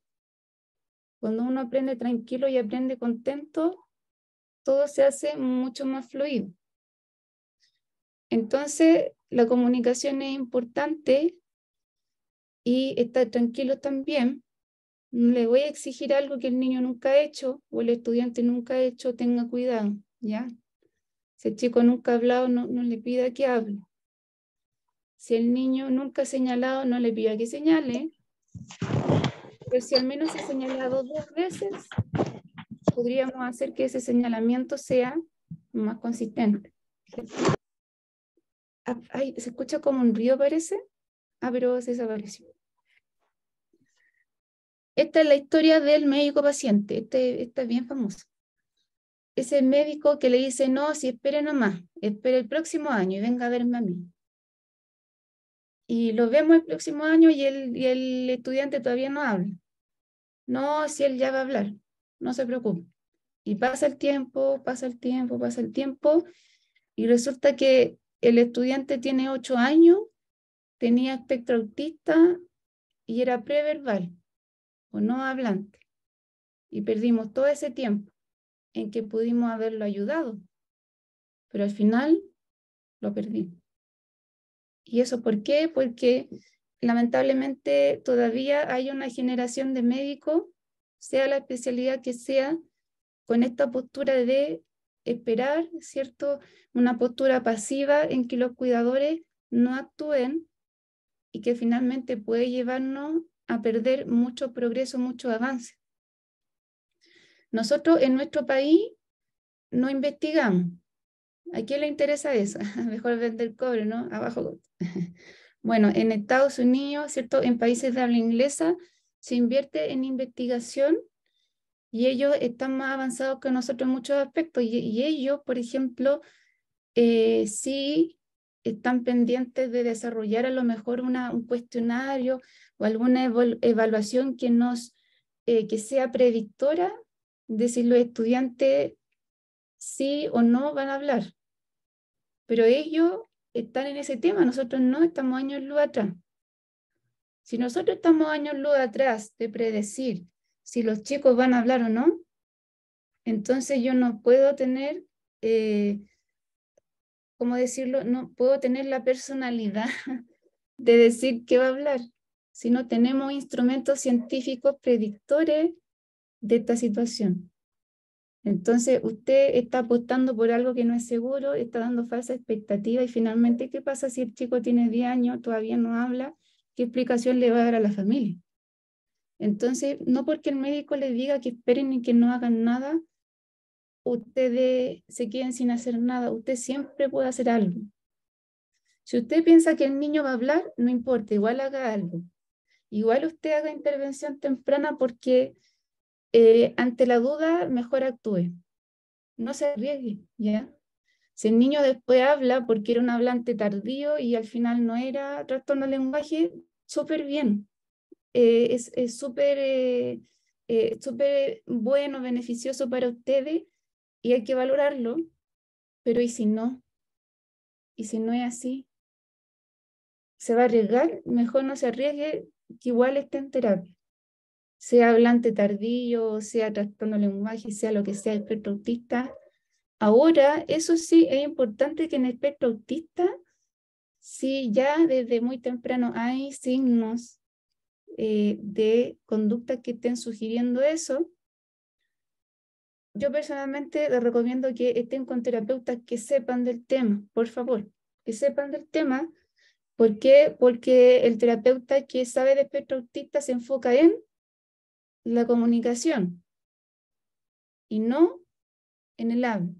Cuando uno aprende tranquilo y aprende contento, todo se hace mucho más fluido. Entonces, la comunicación es importante y estar tranquilo también. No le voy a exigir algo que el niño nunca ha hecho o el estudiante nunca ha hecho, tenga cuidado, ¿ya? Si el chico nunca ha hablado, no le pida que hable. Si el niño nunca ha señalado, no le pida que señale. Pero si al menos ha señalado 2 veces, podríamos hacer que ese señalamiento sea más consistente. Ay, ¿se escucha como un río parece? Ah, pero se desapareció. Esta es la historia del médico paciente. Esta es bien famosa. Ese médico que le dice, no, si espere nomás, espere el próximo año y venga a verme a mí. Y lo vemos el próximo año y el estudiante todavía no habla. No, si él ya va a hablar, no se preocupe. Y pasa el tiempo, y resulta que el estudiante tiene 8 años, tenía espectro autista y era preverbal o no hablante. Y perdimos todo ese tiempo en que pudimos haberlo ayudado, pero al final lo perdimos. ¿Y eso por qué? Porque lamentablemente todavía hay una generación de médicos, sea la especialidad que sea, con esta postura de esperar, ¿cierto? Una postura pasiva en que los cuidadores no actúen y que finalmente puede llevarnos a perder mucho progreso, mucho avance. Nosotros en nuestro país no investigamos. ¿A quién le interesa eso? Mejor vender cobre, ¿no? Abajo. Bueno, en Estados Unidos, ¿cierto? En países de habla inglesa se invierte en investigación y ellos están más avanzados que nosotros en muchos aspectos. Y ellos, por ejemplo, sí están pendientes de desarrollar a lo mejor un cuestionario o alguna evaluación que sea predictora de si los estudiantes sí o no van a hablar. Pero ellos están en ese tema, nosotros no, estamos años luz atrás. Si nosotros estamos años luz atrás de predecir si los chicos van a hablar o no, entonces yo no puedo tener, ¿cómo decirlo? No puedo tener la personalidad de decir que va a hablar, si no tenemos instrumentos científicos predictores de esta situación. Entonces, usted está apostando por algo que no es seguro, está dando falsa expectativa y finalmente, ¿qué pasa si el chico tiene 10 años, todavía no habla? ¿Qué explicación le va a dar a la familia? Entonces, no porque el médico le diga que esperen y que no hagan nada, ustedes se queden sin hacer nada. Usted siempre puede hacer algo. Si usted piensa que el niño va a hablar, no importa, igual haga algo. Igual usted haga intervención temprana porque ante la duda, mejor actúe. No se arriesgue, ¿ya? Si el niño después habla porque era un hablante tardío y al final no era trastorno de lenguaje, súper bien. Es súper bueno, beneficioso para ustedes y hay que valorarlo, pero ¿y si no? ¿Y si no es así? ¿Se va a arriesgar? Mejor no se arriesgue, que igual esté en terapia. Sea hablante tardío, sea trastorno de lenguaje, sea lo que sea, espectro autista. Ahora, eso sí, es importante que en el espectro autista, si ya desde muy temprano hay signos de conducta que estén sugiriendo eso, yo personalmente les recomiendo que estén con terapeutas que sepan del tema, por favor, que sepan del tema. ¿Por qué? Porque el terapeuta que sabe de espectro autista se enfoca en la comunicación y no en el habla.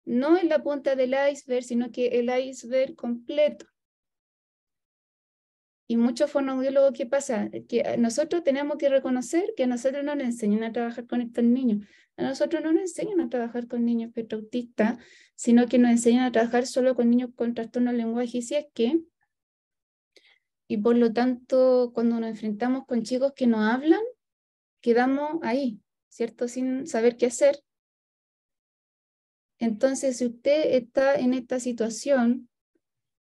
No en la punta del iceberg, sino que el iceberg completo. Y muchos fonoaudiólogos, ¿qué pasa? Que nosotros tenemos que reconocer que a nosotros no nos enseñan a trabajar con estos niños. A nosotros no nos enseñan a trabajar con niños espectro autistas, sino que nos enseñan a trabajar solo con niños con trastorno del lenguaje. Y si es que, y por lo tanto, cuando nos enfrentamos con chicos que no hablan, quedamos ahí, ¿cierto? Sin saber qué hacer. Entonces, si usted está en esta situación,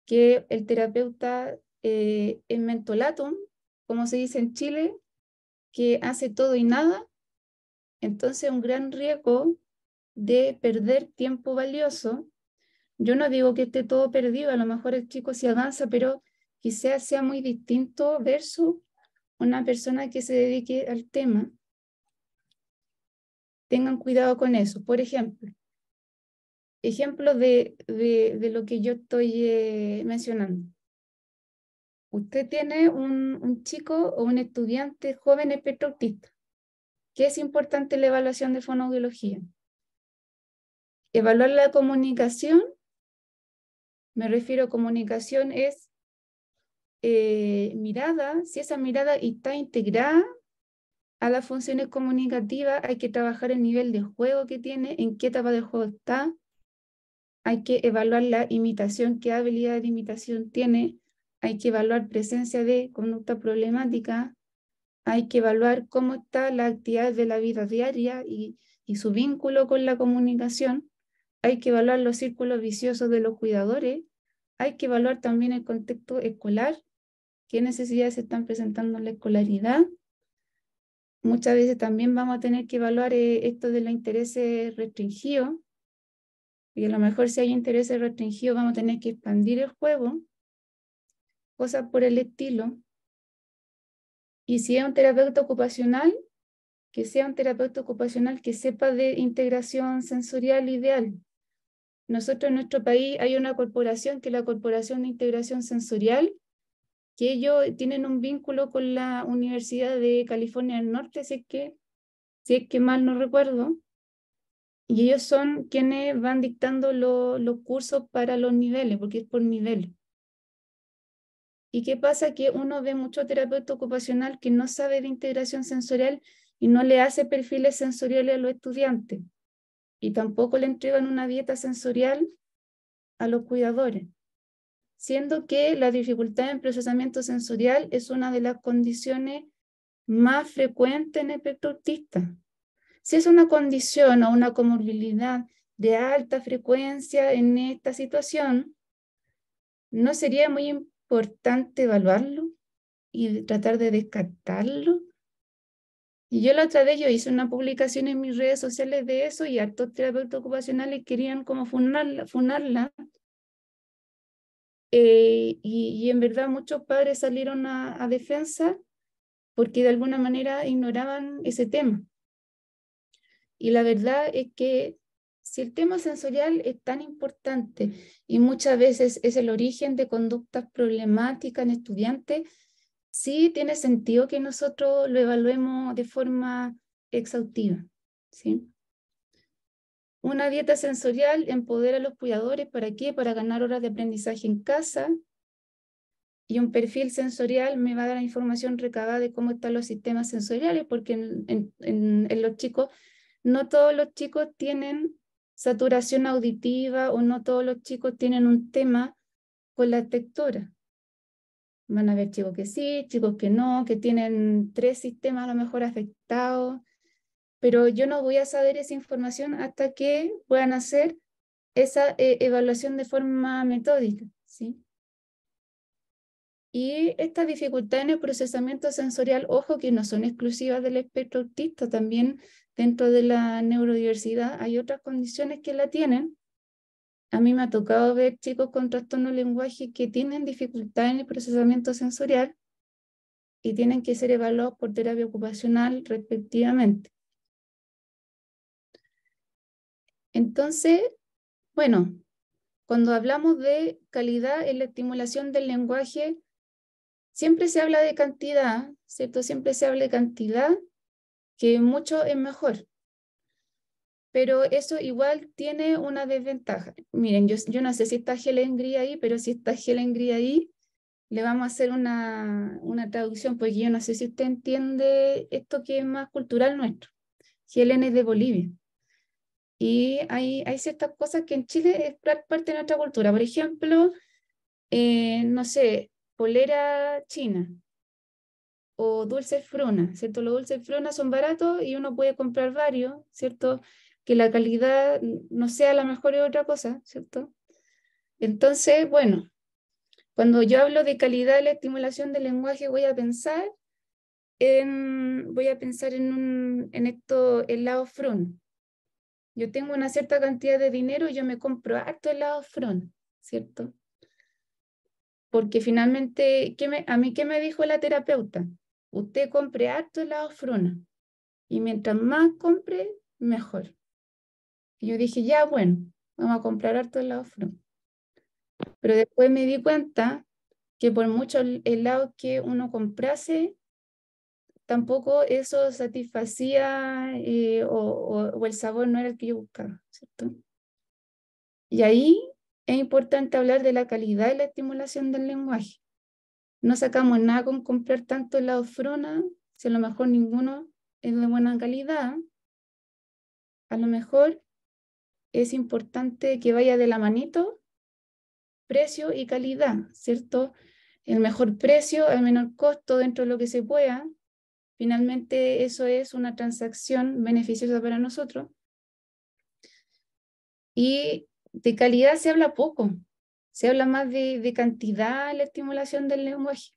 que el terapeuta en mentolatum, como se dice en Chile, que hace todo y nada, entonces un gran riesgo de perder tiempo valioso. Yo no digo que esté todo perdido, a lo mejor el chico sí avanza, pero quizás sea muy distinto versus una persona que se dedique al tema. Tengan cuidado con eso. Por ejemplo, de lo que yo estoy mencionando. Usted tiene un chico o un estudiante joven espectro autista. ¿Qué es importante en la evaluación de fonoaudiología? Evaluar la comunicación, me refiero a comunicación es mirada, si esa mirada está integrada a las funciones comunicativas, hay que trabajar el nivel de juego que tiene, en qué etapa del juego está, hay que evaluar la imitación, qué habilidad de imitación tiene, hay que evaluar presencia de conducta problemática, hay que evaluar cómo está la actividad de la vida diaria y su vínculo con la comunicación, hay que evaluar los círculos viciosos de los cuidadores, hay que evaluar también el contexto escolar, qué necesidades se están presentando en la escolaridad. Muchas veces también vamos a tener que evaluar esto de los intereses restringidos, y a lo mejor si hay intereses restringidos vamos a tener que expandir el juego, cosas por el estilo. Y si es un terapeuta ocupacional, que sea un terapeuta ocupacional que sepa de integración sensorial ideal. Nosotros en nuestro país hay una corporación que es la Corporación de Integración Sensorial, que ellos tienen un vínculo con la Universidad de California del Norte, si es que mal no recuerdo, y ellos son quienes van dictando los cursos para los niveles, porque es por nivel. ¿Y qué pasa? Que uno ve mucho terapeuta ocupacional que no sabe de integración sensorial y no le hace perfiles sensoriales a los estudiantes. Y tampoco le entregan una dieta sensorial a los cuidadores, siendo que la dificultad en procesamiento sensorial es una de las condiciones más frecuentes en el espectro autista. Si es una condición o una comorbilidad de alta frecuencia en esta situación, ¿no sería muy importante evaluarlo y tratar de descartarlo? Y yo la otra vez yo hice una publicación en mis redes sociales de eso y hartos terapeutas ocupacionales querían como funarla. Y en verdad muchos padres salieron a defensa porque de alguna manera ignoraban ese tema. Y la verdad es que si el tema sensorial es tan importante y muchas veces es el origen de conductas problemáticas en estudiantes, sí tiene sentido que nosotros lo evaluemos de forma exhaustiva, ¿sí? Una dieta sensorial empodera a los cuidadores, ¿para qué? Para ganar horas de aprendizaje en casa, y un perfil sensorial me va a dar la información recabada de cómo están los sistemas sensoriales, porque en los chicos, no todos los chicos tienen saturación auditiva o no todos los chicos tienen un tema con la textura. Van a haber chicos que sí, chicos que no, que tienen 3 sistemas a lo mejor afectados, pero yo no voy a saber esa información hasta que puedan hacer esa evaluación de forma metódica, ¿sí? Y estas dificultades en el procesamiento sensorial, ojo, que no son exclusivas del espectro autista, también dentro de la neurodiversidad hay otras condiciones que la tienen. A mí me ha tocado ver chicos con trastorno de lenguaje que tienen dificultades en el procesamiento sensorial y tienen que ser evaluados por terapia ocupacional respectivamente. Entonces, bueno, cuando hablamos de calidad en la estimulación del lenguaje, siempre se habla de cantidad, ¿cierto? Siempre se habla de cantidad, que mucho es mejor. Pero eso igual tiene una desventaja. Miren, yo no sé si está Helen Gris ahí, pero si está Helen Gris ahí, le vamos a hacer una traducción, porque yo no sé si usted entiende esto que es más cultural nuestro. Helen es de Bolivia. Y hay ciertas cosas que en Chile es parte de nuestra cultura. Por ejemplo, no sé, polera china o dulces fruna, ¿cierto? Los dulces fruna son baratos y uno puede comprar varios, ¿cierto? Que la calidad no sea la mejor es otra cosa, ¿cierto? Entonces, bueno, cuando yo hablo de calidad de la estimulación del lenguaje, voy a pensar en estos helados fruna. Yo tengo una cierta cantidad de dinero y yo me compro harto helados fruna, ¿cierto? Porque finalmente, ¿a mí qué me dijo la terapeuta? Usted compre harto helado fruna y mientras más compre, mejor. Y yo dije, ya, bueno, vamos a comprar harto helado fruna. Pero después me di cuenta que por mucho helado que uno comprase, tampoco eso satisfacía o el sabor no era el que yo buscaba, ¿cierto? Y ahí es importante hablar de la calidad de la estimulación del lenguaje. No sacamos nada con comprar tanto helado fruna, si a lo mejor ninguno es de buena calidad. A lo mejor es importante que vaya de la manito precio y calidad, ¿cierto? El mejor precio, al menor costo dentro de lo que se pueda. Finalmente eso es una transacción beneficiosa para nosotros. Y de calidad se habla poco, se habla más de cantidad en la estimulación del lenguaje.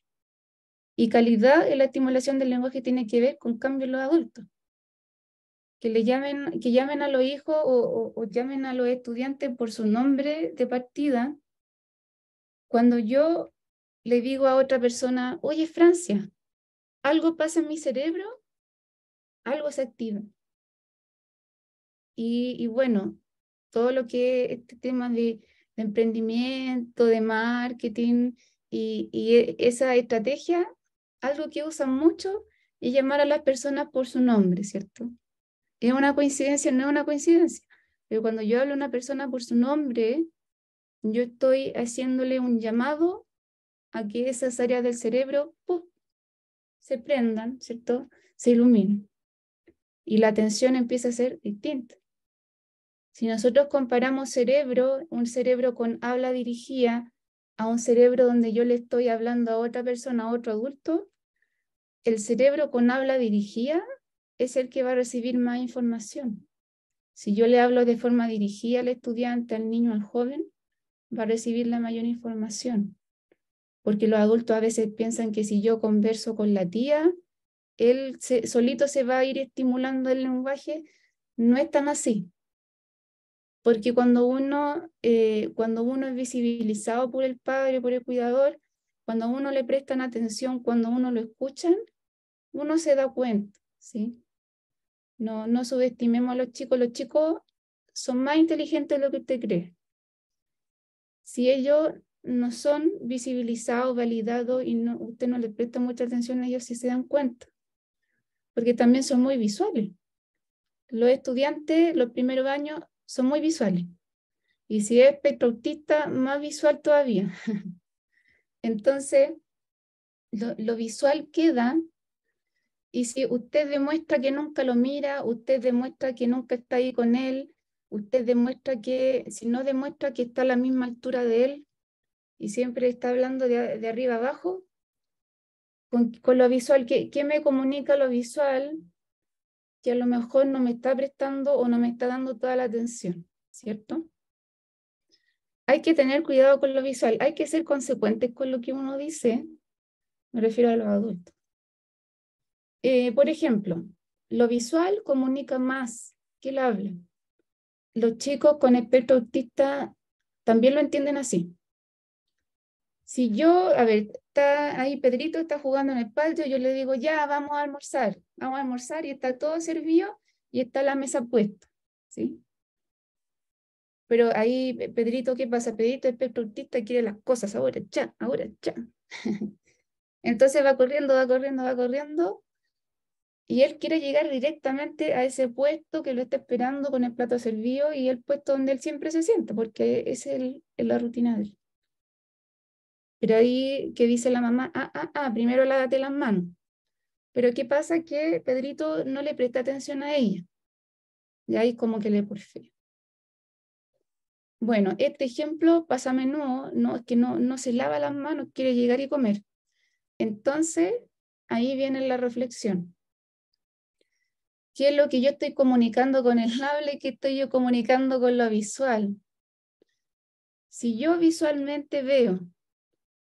Y calidad en la estimulación del lenguaje tiene que ver con cambios en los adultos. Que llamen a los hijos o llamen a los estudiantes por su nombre de partida. Cuando yo le digo a otra persona, oye, Francia, algo pasa en mi cerebro, algo se activa. Y bueno, todo lo que es este tema de emprendimiento, de marketing y esa estrategia, algo que usan mucho es llamar a las personas por su nombre, ¿cierto? ¿Es una coincidencia? No es una coincidencia. Pero cuando yo hablo a una persona por su nombre, yo estoy haciéndole un llamado a que esas áreas del cerebro ¡pum!, se prendan, ¿cierto? Se iluminen. Y la atención empieza a ser distinta. Si nosotros comparamos un cerebro con habla dirigida, a un cerebro donde yo le estoy hablando a otra persona, a otro adulto, el cerebro con habla dirigida es el que va a recibir más información. Si yo le hablo de forma dirigida al estudiante, al niño, al joven, va a recibir la mayor información. Porque los adultos a veces piensan que si yo converso con la tía, él solito se va a ir estimulando el lenguaje. No es tan así. Porque cuando uno es visibilizado por el padre, por el cuidador, cuando a uno le prestan atención, cuando uno lo escuchan, uno se da cuenta, ¿sí? No subestimemos a los chicos son más inteligentes de lo que usted cree. Si ellos no son visibilizados, validados y usted no les presta mucha atención a ellos, sí se dan cuenta, porque también son muy visuales. Los estudiantes, los primeros años, son muy visuales. Y si es espectro autista, más visual todavía. Entonces, lo visual queda, y si usted demuestra que nunca lo mira, usted demuestra que nunca está ahí con él, usted demuestra que, si no demuestra que está a la misma altura de él, y siempre está hablando de arriba abajo, con lo visual, ¿qué me comunica lo visual? Que a lo mejor no me está prestando o no me está dando toda la atención, ¿cierto? Hay que tener cuidado con lo visual, hay que ser consecuentes con lo que uno dice, me refiero a los adultos. Por ejemplo, lo visual comunica más que el habla. Los chicos con espectro autista también lo entienden así. Si yo, a ver, está ahí Pedrito, está jugando en el patio, yo le digo, ya, vamos a almorzar y está todo servido y está la mesa puesta, ¿sí? Pero ahí, Pedrito, ¿qué pasa? Pedrito, el espectro autista, quiere las cosas ahora, ya, ahora, ya. Entonces va corriendo, va corriendo, va corriendo, y él quiere llegar directamente a ese puesto que lo está esperando con el plato servido y el puesto donde él siempre se sienta, porque es la rutina de él. Pero ahí, ¿qué dice la mamá? Primero lávate las manos. Pero ¿qué pasa? Que Pedrito no le presta atención a ella. Y ahí como que le porfía. Bueno, este ejemplo pasa a menudo, no, es que no se lava las manos, quiere llegar y comer. Entonces, ahí viene la reflexión. ¿Qué es lo que yo estoy comunicando con el habla y qué estoy yo comunicando con lo visual? Si yo visualmente veo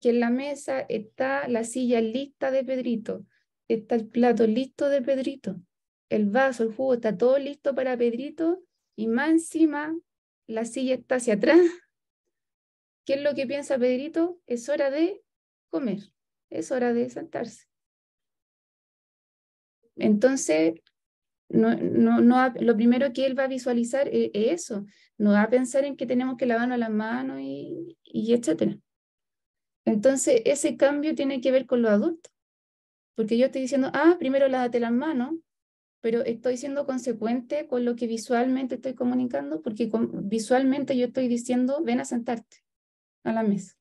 que en la mesa está la silla lista de Pedrito, está el plato listo de Pedrito, el vaso, el jugo, está todo listo para Pedrito, y más encima la silla está hacia atrás, ¿qué es lo que piensa Pedrito? Es hora de comer, es hora de sentarse. Entonces, lo primero que él va a visualizar es eso, no va a pensar en que tenemos que lavarnos las manos y etcétera. Entonces, ese cambio tiene que ver con los adultos, porque yo estoy diciendo, primero lávate las manos, pero estoy siendo consecuente con lo que visualmente estoy comunicando, porque visualmente yo estoy diciendo, ven a sentarte a la mesa.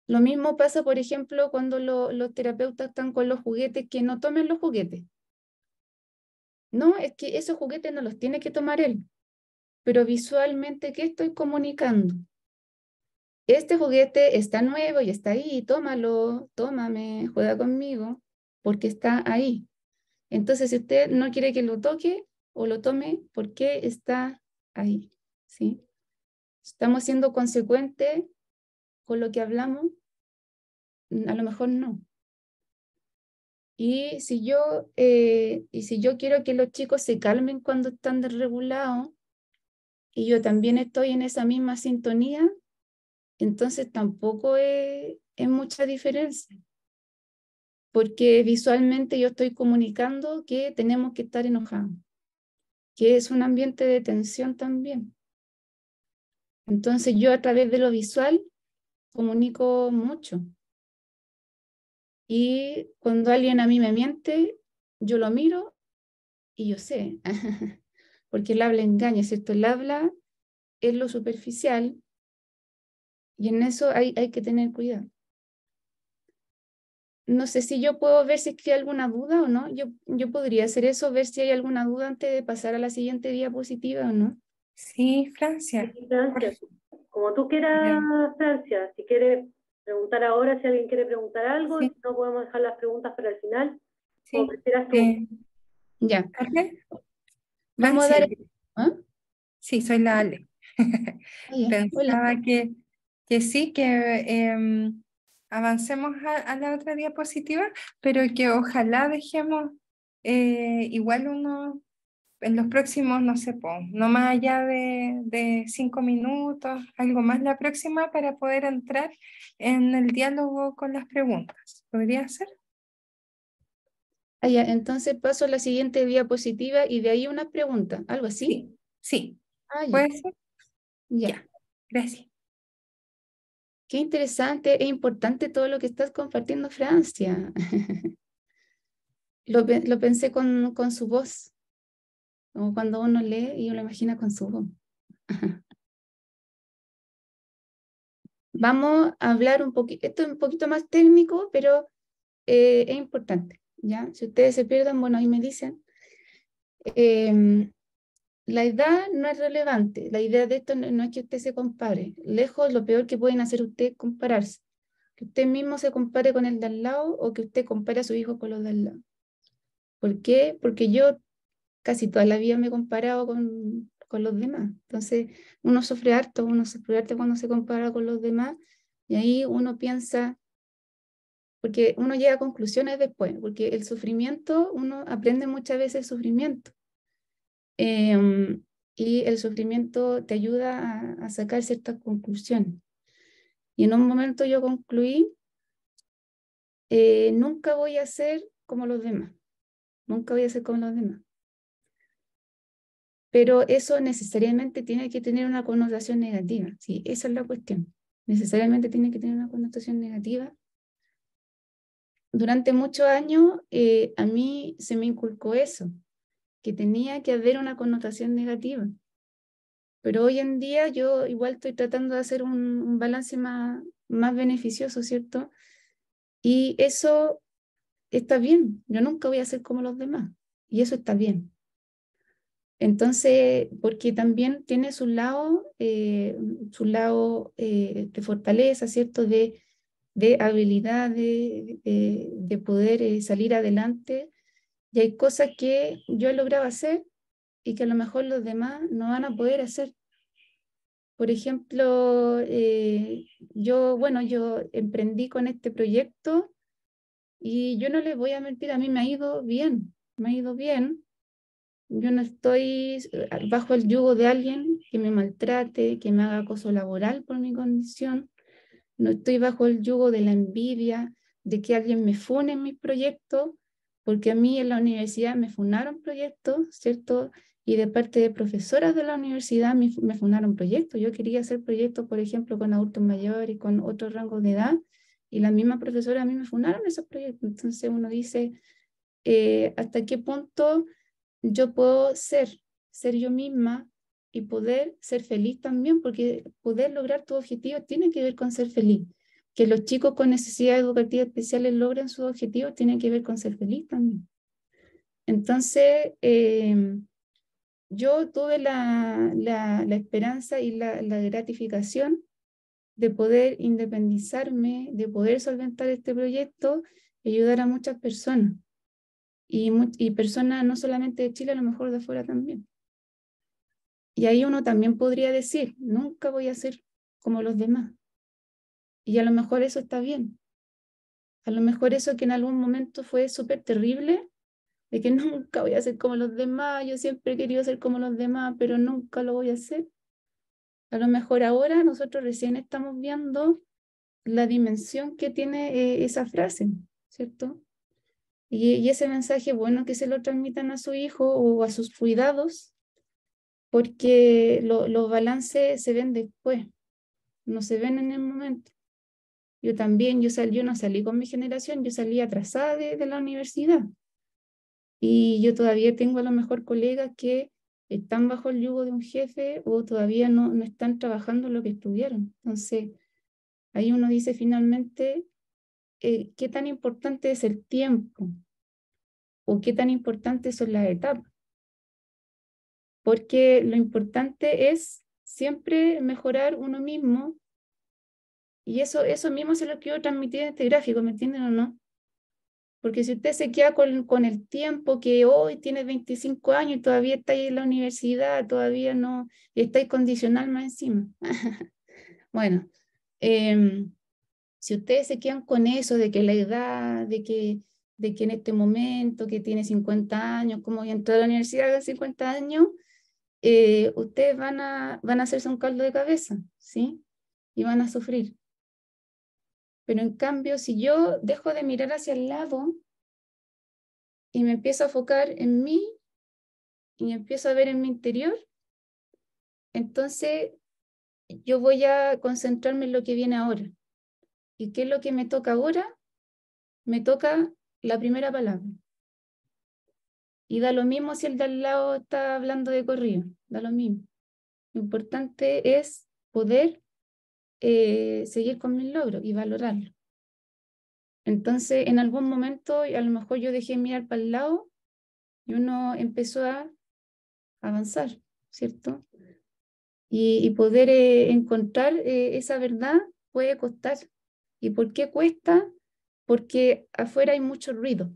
Lo mismo pasa, por ejemplo, cuando los terapeutas están con los juguetes, que no tomen los juguetes. No, es que esos juguetes no los tiene que tomar él, pero visualmente, ¿qué estoy comunicando? Este juguete está nuevo y está ahí, tómalo, tómame, juega conmigo, porque está ahí. Entonces, si usted no quiere que lo toque o lo tome, ¿por qué está ahí? ¿Sí? ¿Estamos siendo consecuentes con lo que hablamos? A lo mejor no. Y si yo quiero que los chicos se calmen cuando están desregulados, y yo también estoy en esa misma sintonía, entonces tampoco es mucha diferencia, porque visualmente yo estoy comunicando que tenemos que estar enojados, que es un ambiente de tensión también. Entonces yo a través de lo visual comunico mucho. Y cuando alguien a mí me miente, yo lo miro y yo sé, porque el habla engaña, ¿cierto? El habla es lo superficial y en eso hay que tener cuidado. No sé si yo puedo ver si es que hay alguna duda o no. Yo podría hacer eso, ver si hay alguna duda antes de pasar a la siguiente diapositiva o no. Sí, Francia. Sí, Francia, como tú quieras, Francia, si quieres preguntar ahora, si alguien quiere preguntar algo, Sí. si no podemos dejar las preguntas para el final, como Sí. prefieras tú. Ya. ¿Ale? Vamos a dar... ¿Ah? Sí, soy la Ale. Ya. Pensaba Hola. que sí, que avancemos a la otra diapositiva, pero que ojalá dejemos igual en los próximos, no sé, no más allá de 5 minutos, algo más la próxima para poder entrar en el diálogo con las preguntas. ¿Podría ser? Ya. Entonces paso a la siguiente diapositiva y de ahí una pregunta, algo así. Sí. Ya. ¿Puede ser? Ya. Gracias. Qué interesante e importante todo lo que estás compartiendo, Francia. Lo pensé con su voz, como cuando uno lee y uno lo imagina con su voz. vamos a hablar un poquito, esto es un poquito más técnico, pero es importante, ¿ya? Si ustedes se pierden, bueno, ahí me dicen. La edad no es relevante, la idea de esto no es que usted se compare, lejos lo peor que pueden hacer ustedes es compararse, que usted mismo se compare con el de al lado o que usted compare a su hijo con los de al lado. ¿Por qué? Porque yo casi toda la vida me he comparado con los demás, entonces uno sufre harto cuando se compara con los demás y ahí uno piensa, porque uno llega a conclusiones después, porque el sufrimiento, uno aprende muchas veces el sufrimiento. Y el sufrimiento te ayuda a sacar ciertas conclusiones. Y en un momento yo concluí, nunca voy a ser como los demás, nunca voy a ser como los demás. Pero eso necesariamente tiene que tener una connotación negativa, sí, esa es la cuestión. Necesariamente tiene que tener una connotación negativa. Durante muchos años a mí se me inculcó eso, que tenía que haber una connotación negativa. Pero hoy en día yo igual estoy tratando de hacer un balance más beneficioso, ¿cierto? Y eso está bien. Yo nunca voy a ser como los demás. Y eso está bien. Entonces, porque también tiene su lado de fortaleza, ¿cierto? De habilidad, de poder salir adelante. Y hay cosas que yo he logrado hacer y que a lo mejor los demás no van a poder hacer. Por ejemplo, yo emprendí con este proyecto y yo no les voy a mentir, a mí me ha ido bien, me ha ido bien. Yo no estoy bajo el yugo de alguien que me maltrate, que me haga acoso laboral por mi condición. No estoy bajo el yugo de la envidia, de que alguien me fune en mis proyectos, porque a mí en la universidad me funaron proyectos, ¿cierto? Y de parte de profesoras de la universidad me funaron proyectos. Yo quería hacer proyectos, por ejemplo, con adultos mayores, con otros rangos de edad, y la misma profesora a mí me funaron esos proyectos. Entonces uno dice, ¿hasta qué punto yo puedo ser yo misma y poder ser feliz también? Porque poder lograr tu objetivo tiene que ver con ser feliz. Que los chicos con necesidades educativas especiales logren sus objetivos tiene que ver con ser feliz también. Entonces, yo tuve la esperanza y la gratificación de poder independizarme, de poder solventar este proyecto y ayudar a muchas personas. Y personas no solamente de Chile, a lo mejor de afuera también. Y ahí uno también podría decir, nunca voy a ser como los demás. Y a lo mejor eso está bien. A lo mejor eso que en algún momento fue súper terrible, de que nunca voy a ser como los demás, yo siempre he querido ser como los demás, pero nunca lo voy a hacer. A lo mejor ahora nosotros recién estamos viendo la dimensión que tiene esa frase, ¿cierto? Y ese mensaje, bueno, que se lo transmitan a su hijo o a sus cuidados, porque los balances se ven después, no se ven en el momento. Yo también, yo no salí con mi generación, yo salí atrasada de la universidad. Y yo todavía tengo a lo mejor colegas que están bajo el yugo de un jefe o todavía no están trabajando lo que estudiaron. Entonces, ahí uno dice finalmente, ¿qué tan importante es el tiempo? ¿O qué tan importantes son las etapas? Porque lo importante es siempre mejorar uno mismo y eso mismo se lo quiero transmitir en este gráfico, ¿me entienden o no? Porque si usted se queda con el tiempo que hoy tiene 25 años y todavía está ahí en la universidad, todavía no, y está ahí condicional más encima. Bueno, si ustedes se quedan con eso de que la edad, de que en este momento que tiene 50 años, como ya entró a la universidad a 50 años, ustedes van a hacerse un caldo de cabeza, ¿sí? Y van a sufrir. Pero en cambio, si yo dejo de mirar hacia el lado y me empiezo a enfocar en mí y empiezo a ver en mi interior, entonces yo voy a concentrarme en lo que viene ahora. ¿Y qué es lo que me toca ahora? Me toca la primera palabra. Y da lo mismo si el de al lado está hablando de corrido, da lo mismo. Lo importante es poder seguir con mis logros y valorarlo. Entonces, en algún momento, a lo mejor yo dejé mirar para el lado y uno empezó a avanzar, ¿cierto? Y poder encontrar esa verdad puede costar. ¿Y por qué cuesta? Porque afuera hay mucho ruido.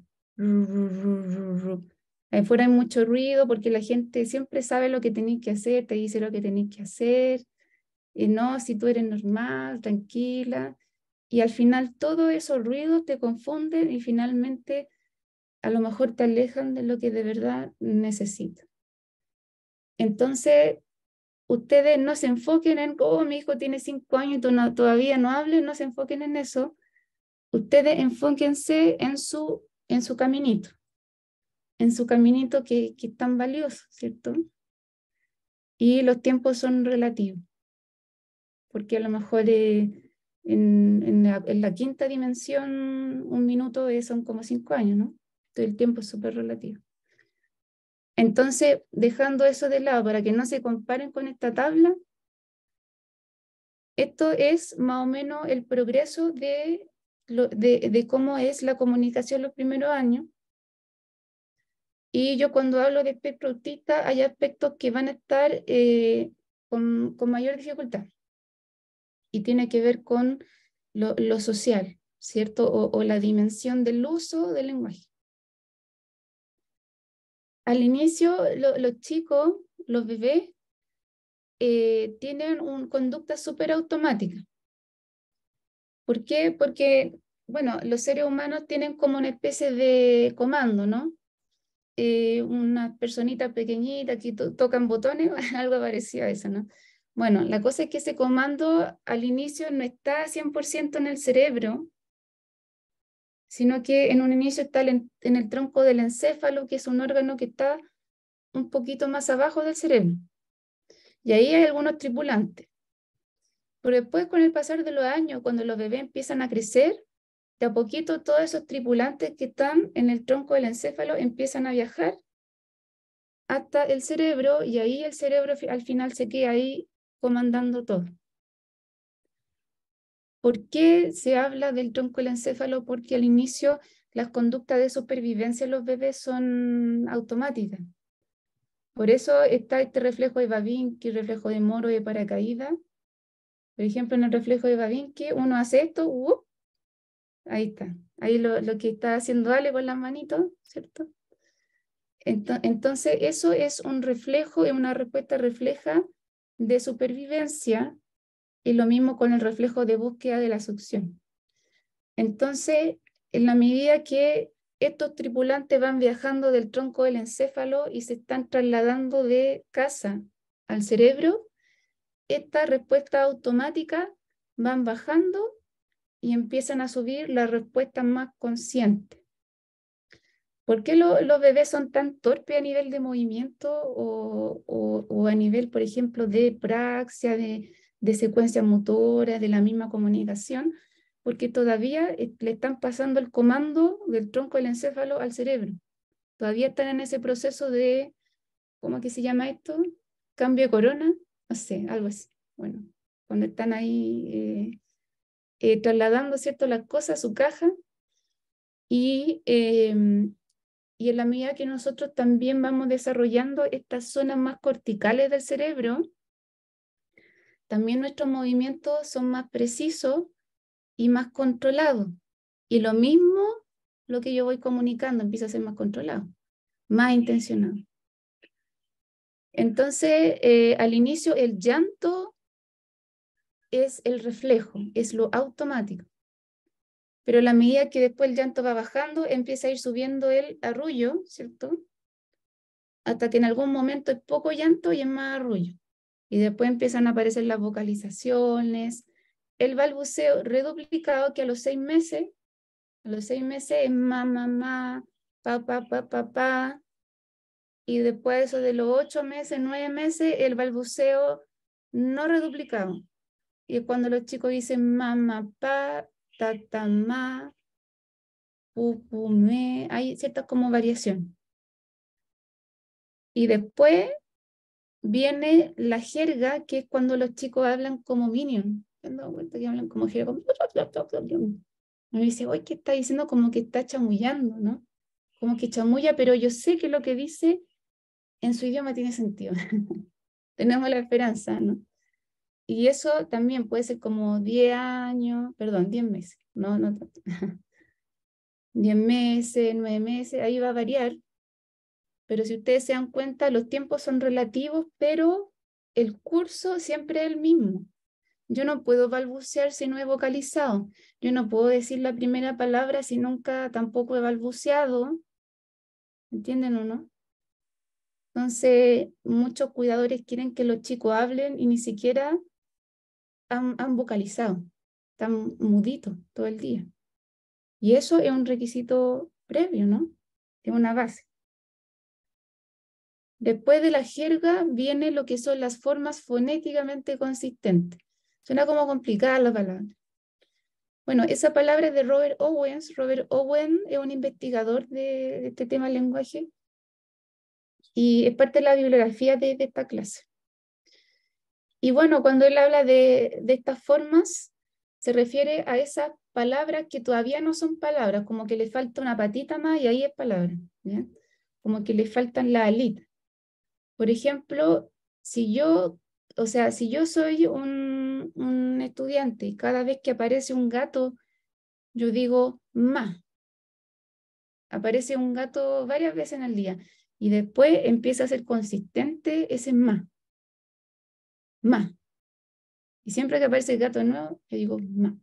Afuera hay mucho ruido porque la gente siempre sabe lo que tenéis que hacer, te dice lo que tenéis que hacer. No, si tú eres normal, tranquila. Y al final todos esos ruidos te confunden y finalmente a lo mejor te alejan de lo que de verdad necesitas. Entonces, ustedes no se enfoquen en, oh, mi hijo tiene 5 años y tú todavía no hables, no se enfoquen en eso. Ustedes enfóquense en su caminito que es tan valioso, ¿cierto? Y los tiempos son relativos, porque a lo mejor en la quinta dimensión 1 minuto son como 5 años, ¿no? Entonces el tiempo es súper relativo. Entonces, dejando eso de lado para que no se comparen con esta tabla, esto es más o menos el progreso de cómo es la comunicación los primeros años. Y yo cuando hablo de espectro autista, hay aspectos que van a estar con mayor dificultad. Y tiene que ver con lo social, ¿cierto? O la dimensión del uso del lenguaje. Al inicio, los chicos, los bebés, tienen una conducta súper automática. ¿Por qué? Porque, bueno, los seres humanos tienen como una especie de comando, ¿no? Una personita pequeñita que tocan botones, algo parecido a eso, ¿no? Bueno, la cosa es que ese comando al inicio no está 100% en el cerebro, sino que en un inicio está en el tronco del encéfalo, que es un órgano que está un poquito más abajo del cerebro. Y ahí hay algunos tripulantes. Pero después, con el pasar de los años, cuando los bebés empiezan a crecer, de a poquito todos esos tripulantes que están en el tronco del encéfalo empiezan a viajar hasta el cerebro, y ahí el cerebro al final se queda ahí comandando todo. ¿Por qué se habla del tronco del encéfalo? Porque al inicio las conductas de supervivencia en los bebés son automáticas. Por eso está este reflejo de Babinski, reflejo de Moro de paracaídas. Por ejemplo, en el reflejo de Babinski, uno hace esto, ahí está. Ahí lo que está haciendo Ale con las manitos, ¿cierto? Entonces, eso es un reflejo, es una respuesta refleja de supervivencia, y lo mismo con el reflejo de búsqueda de la succión. Entonces, en la medida que estos tripulantes van viajando del tronco del encéfalo y se están trasladando de casa al cerebro, estas respuestas automáticas van bajando y empiezan a subir las respuestas más conscientes. ¿Por qué los bebés son tan torpes a nivel de movimiento o a nivel, por ejemplo, de praxia, de secuencias motoras, de la misma comunicación? Porque todavía le están pasando el comando del tronco del encéfalo al cerebro. Todavía están en ese proceso de, ¿cómo que se llama esto? Cambio de corona, no sé, algo así. Bueno, cuando están ahí trasladando, ¿cierto?, las cosas a su caja, y en la medida que nosotros también vamos desarrollando estas zonas más corticales del cerebro, también nuestros movimientos son más precisos y más controlados. Y lo mismo, lo que yo voy comunicando empieza a ser más controlado, más intencionado. Entonces, al inicio, el llanto es el reflejo, es lo automático. Pero a la medida que después el llanto va bajando, empieza a ir subiendo el arrullo, ¿cierto? Hasta que en algún momento es poco llanto y es más arrullo. Y después empiezan a aparecer las vocalizaciones, el balbuceo reduplicado, que a los 6 meses es ma, ma, ma, pa, pa, pa, pa, pa. Y después eso de los 8 meses, 9 meses, el balbuceo no reduplicado. Y es cuando los chicos dicen mamá, pa, ta, ta, ma, pu, pu, me. Hay cierta como variación. Y después viene la jerga, que es cuando los chicos hablan como Minion, me he dado cuenta que hablan como gira, como... Me dice, oye, ¿qué está diciendo? Como que está chamullando, ¿no? Como que chamulla, pero yo sé que lo que dice en su idioma tiene sentido. Tenemos la esperanza, ¿no? Y eso también puede ser como 10 años, perdón, 10 meses, no tanto. 10 meses, 9 meses, ahí va a variar. Pero si ustedes se dan cuenta, los tiempos son relativos, pero el curso siempre es el mismo. Yo no puedo balbucear si no he vocalizado. Yo no puedo decir la primera palabra si nunca tampoco he balbuceado. ¿Entienden o no? Entonces, muchos cuidadores quieren que los chicos hablen y ni siquiera han vocalizado. Están muditos todo el día. Y eso es un requisito previo, ¿no? Es una base. Después de la jerga viene lo que son las formas fonéticamente consistentes. Suena como complicada la palabra. Bueno, esa palabra es de Robert Owens. Robert Owen es un investigador de este tema del lenguaje y es parte de la bibliografía de esta clase. Y bueno, cuando él habla de estas formas, se refiere a esas palabras que todavía no son palabras, como que le falta una patita más y ahí es palabra, ¿ya? Como que le faltan la alita. Por ejemplo, si yo soy un estudiante y cada vez que aparece un gato, yo digo ma. Aparece un gato varias veces en el día y después empieza a ser consistente ese ma. Ma. Y siempre que aparece el gato de nuevo, yo digo ma.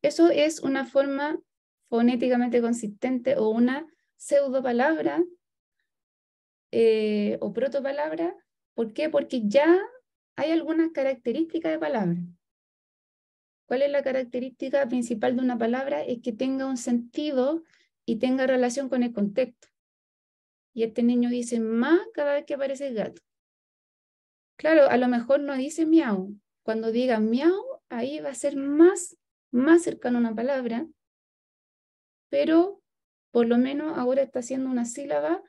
Eso es una forma fonéticamente consistente o una pseudopalabra o protopalabra. ¿Por qué? Porque ya hay algunas características de palabra. ¿Cuál es la característica principal de una palabra? Es que tenga un sentido y tenga relación con el contexto. Y este niño dice ma cada vez que aparece el gato. Claro, a lo mejor no dice miau. Cuando diga miau, ahí va a ser más cercano a una palabra, pero por lo menos ahora está haciendo una sílaba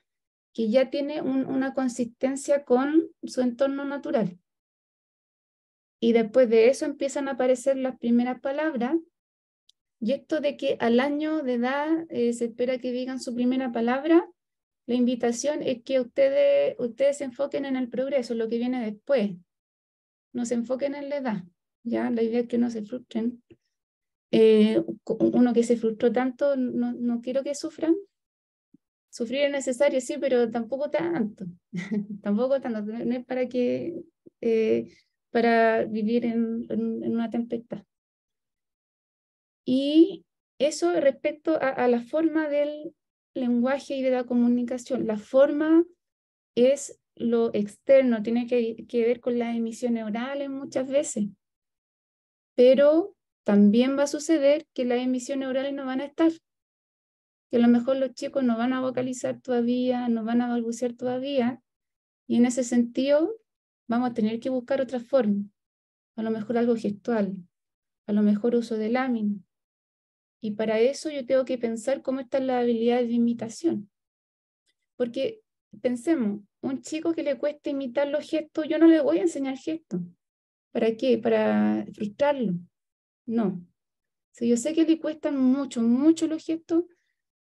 que ya tiene una consistencia con su entorno natural. Y después de eso empiezan a aparecer las primeras palabras. Y esto de que al año de edad se espera que digan su primera palabra, la invitación es que ustedes se enfoquen en el progreso, lo que viene después. No se enfoquen en la edad. ¿Ya? La idea es que no se frustren. Uno que se frustró tanto, no quiero que sufran. Sufrir es necesario, sí, pero tampoco tanto. Tampoco tanto. No es para vivir en una tempestad. Y eso respecto a la forma del lenguaje y de la comunicación. La forma es lo externo, tiene que ver con las emisiones orales muchas veces. Pero también va a suceder que las emisiones orales no van a estar. Que a lo mejor los chicos no van a vocalizar todavía, no van a balbucear todavía. Y en ese sentido vamos a tener que buscar otra forma. A lo mejor algo gestual, a lo mejor uso de lámina. Y para eso yo tengo que pensar cómo están las habilidades de imitación. Porque pensemos, un chico que le cuesta imitar los gestos, yo no le voy a enseñar gestos. ¿Para qué? ¿Para frustrarlo? No. Si yo sé que le cuestan mucho los gestos,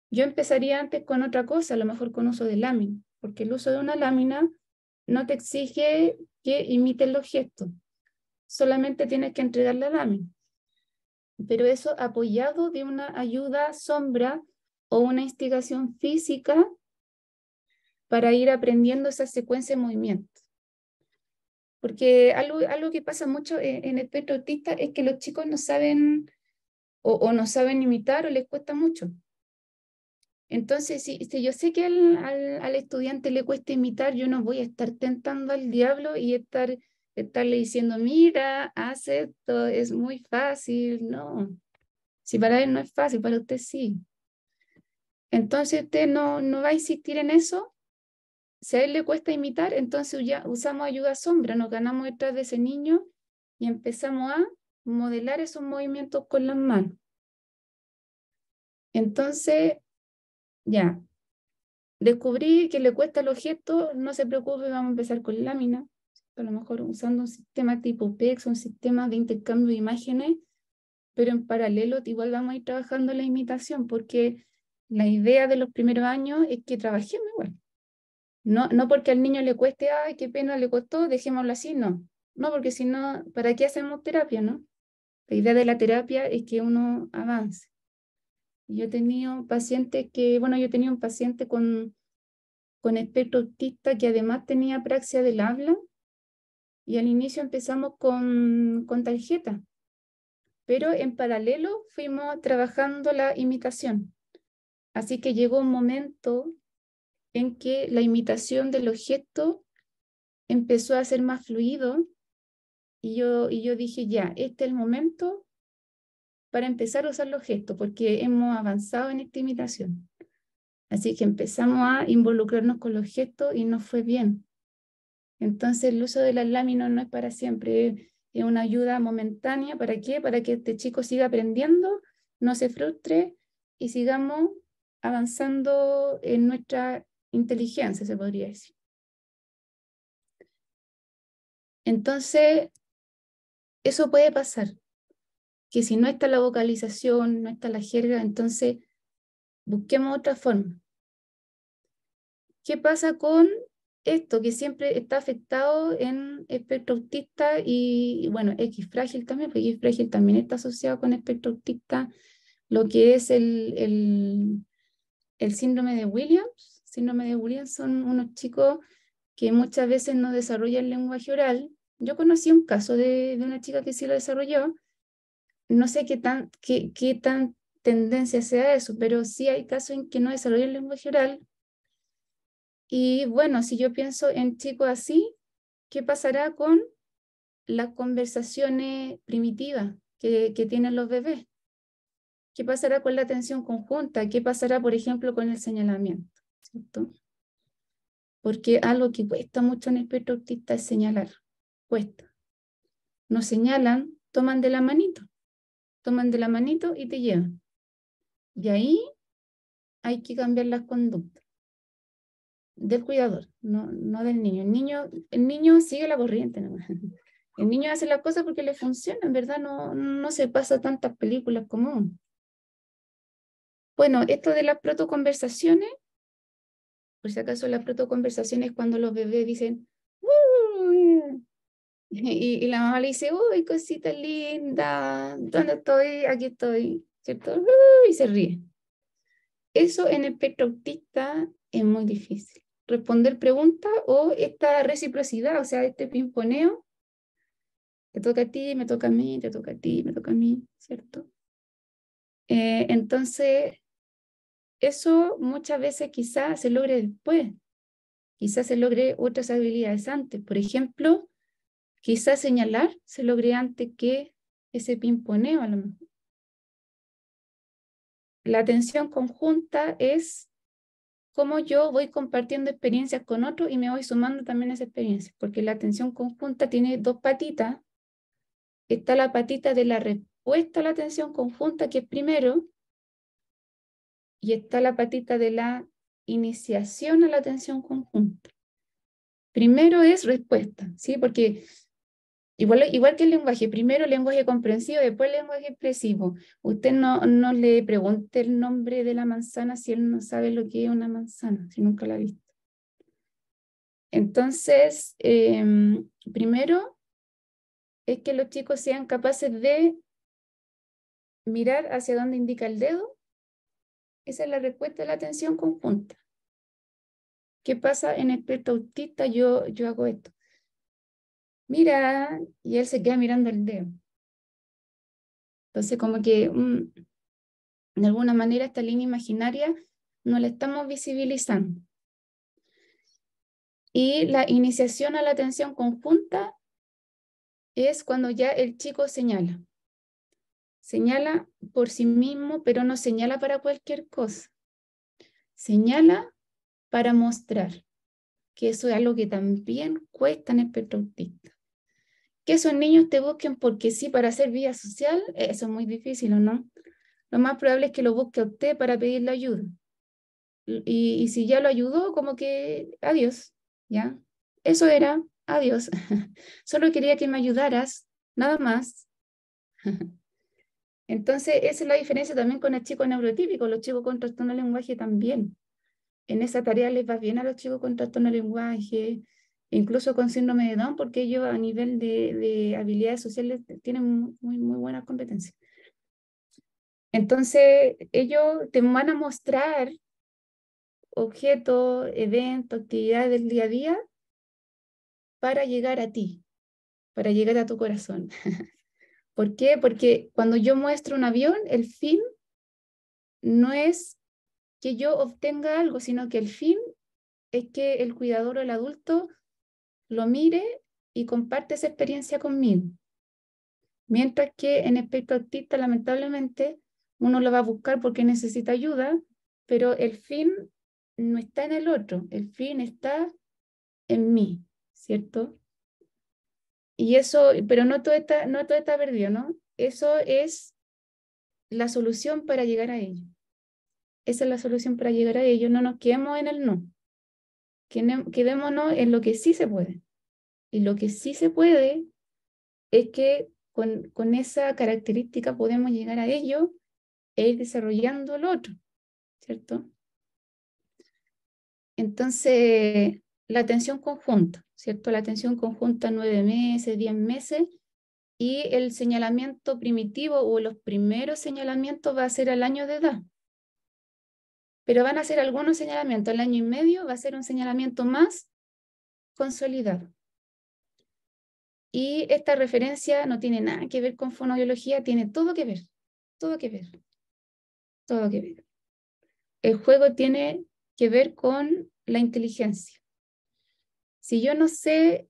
yo empezaría antes con otra cosa, a lo mejor con uso de lámina. Porque el uso de una lámina no te exige que imites los gestos. Solamente tienes que entregar la lámina. Pero eso apoyado de una ayuda sombra o una instigación física para ir aprendiendo esa secuencia de movimientos. Porque algo que pasa mucho en el espectro autista es que los chicos no saben o no saben imitar o les cuesta mucho. Entonces, si yo sé que al estudiante le cuesta imitar, yo no voy a estar tentando al diablo y estarle diciendo, mira, haz esto, es muy fácil. No, si para él no es fácil, para usted sí. Entonces usted no va a insistir en eso. Si a él le cuesta imitar, entonces ya usamos ayuda sombra, nos ganamos detrás de ese niño y empezamos a modelar esos movimientos con las manos. Entonces, ya, descubrí que le cuesta los gestos, no se preocupe, vamos a empezar con lámina. a lo mejor usando un sistema tipo PEX, un sistema de intercambio de imágenes, pero en paralelo igual vamos a ir trabajando la imitación, porque la idea de los primeros años es que trabajemos igual. No porque al niño le cueste, ay, qué pena le costó, dejémoslo así, no. No, porque si no, ¿para qué hacemos terapia, no? La idea de la terapia es que uno avance. Yo he tenido pacientes que, bueno, yo tenía un paciente con espectro autista que además tenía apraxia del habla, y al inicio empezamos con tarjeta, pero en paralelo fuimos trabajando la imitación. Así que llegó un momento en que la imitación de los gestos empezó a ser más fluido, y yo dije, ya, este es el momento para empezar a usar los gestos, porque hemos avanzado en esta imitación. Así que empezamos a involucrarnos con los gestos y nos fue bien. Entonces el uso de las láminas no es para siempre, es una ayuda momentánea. ¿Para qué? Para que este chico siga aprendiendo, no se frustre y sigamos avanzando en nuestra inteligencia, se podría decir. Entonces, eso puede pasar, que si no está la vocalización, no está la jerga, entonces busquemos otra forma. ¿Qué pasa con esto que siempre está afectado en espectro autista y bueno, X frágil también, porque X frágil también está asociado con espectro autista, lo que es el síndrome de Williams? Síndrome de Williams son unos chicos que muchas veces no desarrollan lenguaje oral. Yo conocí un caso de una chica que sí lo desarrolló. No sé qué tan tendencia sea eso, pero sí hay casos en que no desarrollan el lenguaje oral. Y bueno, si yo pienso en chicos así, ¿qué pasará con las conversaciones primitivas que tienen los bebés? ¿Qué pasará con la atención conjunta? ¿Qué pasará, por ejemplo, con el señalamiento? ¿Cierto? Porque algo que cuesta mucho en el espectro autista es señalar. Cuesta. Nos señalan, toman de la manito y te llevan. Y ahí hay que cambiar las conductas del cuidador, no del niño. El niño sigue la corriente nomás. El niño hace las cosas porque le funciona, en verdad no se pasa tantas películas comunes. Bueno, esto de las protoconversaciones, por si acaso las protoconversaciones es cuando los bebés dicen "Uy", y la mamá le dice, uy, cosita linda, ¿dónde estoy? Aquí estoy, ¿cierto? Y se ríe. Eso en el espectro autista es muy difícil. Responder preguntas o esta reciprocidad, o sea, este pimponeo, te toca a ti, me toca a mí, te toca a ti, me toca a mí, ¿cierto? Entonces, eso muchas veces quizás se logre después, quizás se logre otras habilidades antes. Por ejemplo, quizás señalar se logre antes que ese pimponeo a lo mejor. La atención conjunta es cómo yo voy compartiendo experiencias con otros y me voy sumando también a esa experiencia, porque la atención conjunta tiene dos patitas. Está la patita de la respuesta a la atención conjunta, que es primero, y está la patita de la iniciación a la atención conjunta. Primero es respuesta, ¿sí? Porque igual que el lenguaje, primero el lenguaje comprensivo, después el lenguaje expresivo. Usted no le pregunte el nombre de la manzana si él no sabe lo que es una manzana, si nunca la ha visto. Entonces, primero es que los chicos sean capaces de mirar hacia dónde indica el dedo. Esa es la respuesta de la atención conjunta. ¿Qué pasa en el espectro autista? Yo hago esto. Mira, y él se queda mirando el dedo. Entonces, como que de alguna manera esta línea imaginaria no la estamos visibilizando. Y la iniciación a la atención conjunta es cuando ya el chico señala. Señala por sí mismo, pero no señala para cualquier cosa. Señala para mostrar, que eso es algo que también cuesta en el espectro autista. Que esos niños te busquen porque sí, para hacer vida social, eso es muy difícil, ¿o no? Lo más probable es que lo busque a usted para pedirle ayuda. Y si ya lo ayudó, como que adiós, ¿ya? Eso era, adiós. Solo quería que me ayudaras, nada más. Entonces, esa es la diferencia también con el chico neurotípico. Los chicos con trastorno de lenguaje también. En esa tarea les va bien a los chicos con trastorno de lenguaje, incluso con síndrome de Down, porque ellos a nivel de habilidades sociales tienen muy buenas competencias. Entonces, ellos te van a mostrar objetos, eventos, actividades del día a día para llegar a ti, para llegar a tu corazón. ¿Por qué? Porque cuando yo muestro un avión, el fin no es que yo obtenga algo, sino que el fin es que el cuidador o el adulto lo mire y comparte esa experiencia conmigo. Mientras que en espectro autista, lamentablemente, uno lo va a buscar porque necesita ayuda, pero el fin no está en el otro, el fin está en mí, ¿cierto? Y eso, pero no todo está perdido, ¿no? Eso es la solución para llegar a ello. Esa es la solución para llegar a ello. No nos quedemos en el no. Quedémonos en lo que sí se puede. Y lo que sí se puede es que con esa característica podemos llegar a ello e ir desarrollando lo otro, ¿cierto? Entonces, la atención conjunta, ¿cierto? La atención conjunta 9 meses, 10 meses, y el señalamiento primitivo o los primeros señalamientos va a ser al año de edad. Pero van a ser algunos señalamientos, al año y medio va a ser un señalamiento más consolidado. Y esta referencia no tiene nada que ver con fonoaudiología, tiene todo que ver, todo que ver, todo que ver. El juego tiene que ver con la inteligencia. Si yo no sé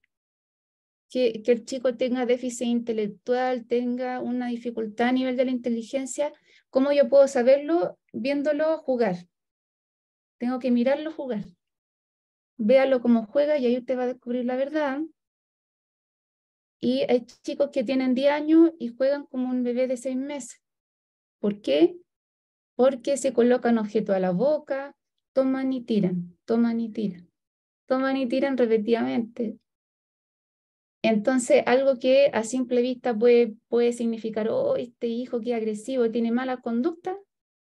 que el chico tenga déficit intelectual, tenga una dificultad a nivel de la inteligencia, ¿cómo yo puedo saberlo? Viéndolo jugar. Tengo que mirarlo jugar. Véalo cómo juega y ahí usted va a descubrir la verdad. Y hay chicos que tienen 10 años y juegan como un bebé de 6 meses. ¿Por qué? Porque se colocan objetos a la boca, toman y tiran, toman y tiran, toman y tiran repetidamente. Entonces, algo que a simple vista puede significar, oh, este hijo que es agresivo, tiene mala conducta,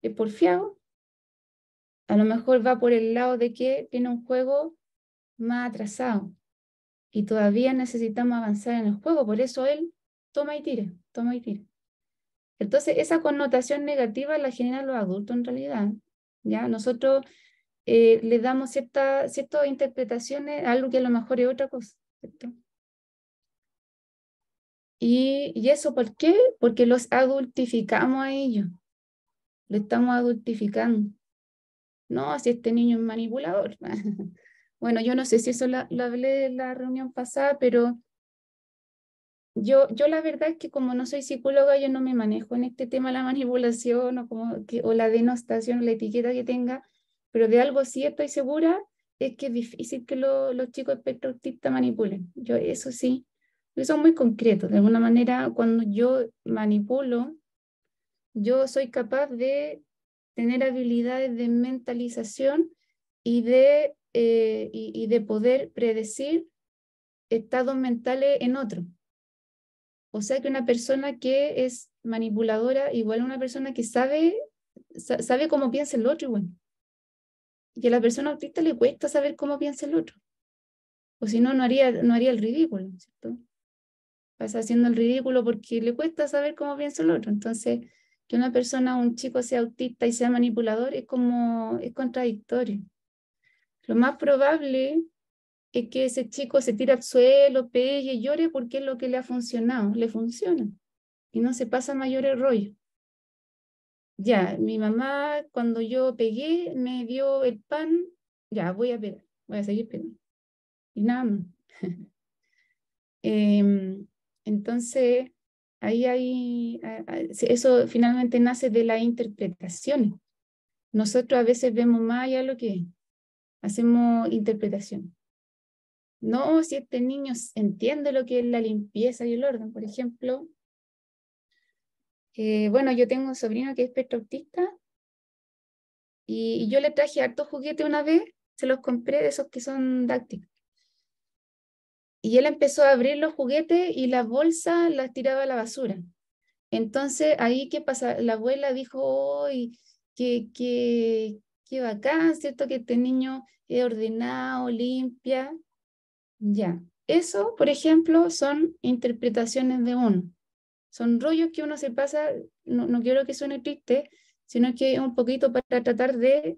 es porfiado. A lo mejor va por el lado de que tiene un juego más atrasado y todavía necesitamos avanzar en el juego, por eso él toma y tira, toma y tira. Entonces, esa connotación negativa la generan los adultos en realidad. ¿Ya? Nosotros le damos ciertas interpretaciones a algo que a lo mejor es otra cosa, ¿cierto? ¿Y eso por qué? Porque los adultificamos a ellos, lo estamos adultificando. No, si este niño es manipulador. Bueno, yo no sé si eso lo hablé en la reunión pasada, pero yo la verdad es que como no soy psicóloga, yo no me manejo en este tema de la manipulación o la denostación, la etiqueta que tenga, pero de algo sí estoy segura, es que es difícil que los chicos espectro autistas manipulen. Yo eso sí, son muy concretos. De alguna manera, cuando yo manipulo, yo soy capaz de tener habilidades de mentalización y de poder predecir estados mentales en otro. O sea que una persona que es manipuladora, igual a una persona que sabe cómo piensa el otro igual. Y a la persona autista le cuesta saber cómo piensa el otro. O si no, no haría el ridículo, ¿cierto? Pasa haciendo el ridículo porque le cuesta saber cómo piensa el otro. Entonces, que una persona, un chico sea autista y sea manipulador es contradictorio. Lo más probable es que ese chico se tire al suelo, pegue y llore porque es lo que le ha funcionado, le funciona. Y no se pasa mayores rollos. Ya, mi mamá cuando yo pegué me dio el pan, ya voy a pegar, voy a seguir pegando. Y nada más. Entonces, eso finalmente nace de las interpretaciones. Nosotros a veces vemos más allá de lo que hacemos interpretación. No, si este niño entiende lo que es la limpieza y el orden, por ejemplo. Bueno, yo tengo un sobrino que es espectro autista y yo le traje hartos juguetes una vez, se los compré de esos que son dáctiles. y él empezó a abrir los juguetes y las bolsas las tiraba a la basura. Entonces, ahí, ¿qué pasa? La abuela dijo, ¡ay, qué bacán, ¿cierto? Que este niño es ordenado, limpia. Ya. Eso, por ejemplo, son interpretaciones de uno. Son rollos que uno se pasa, no quiero que suene triste, sino que un poquito para tratar de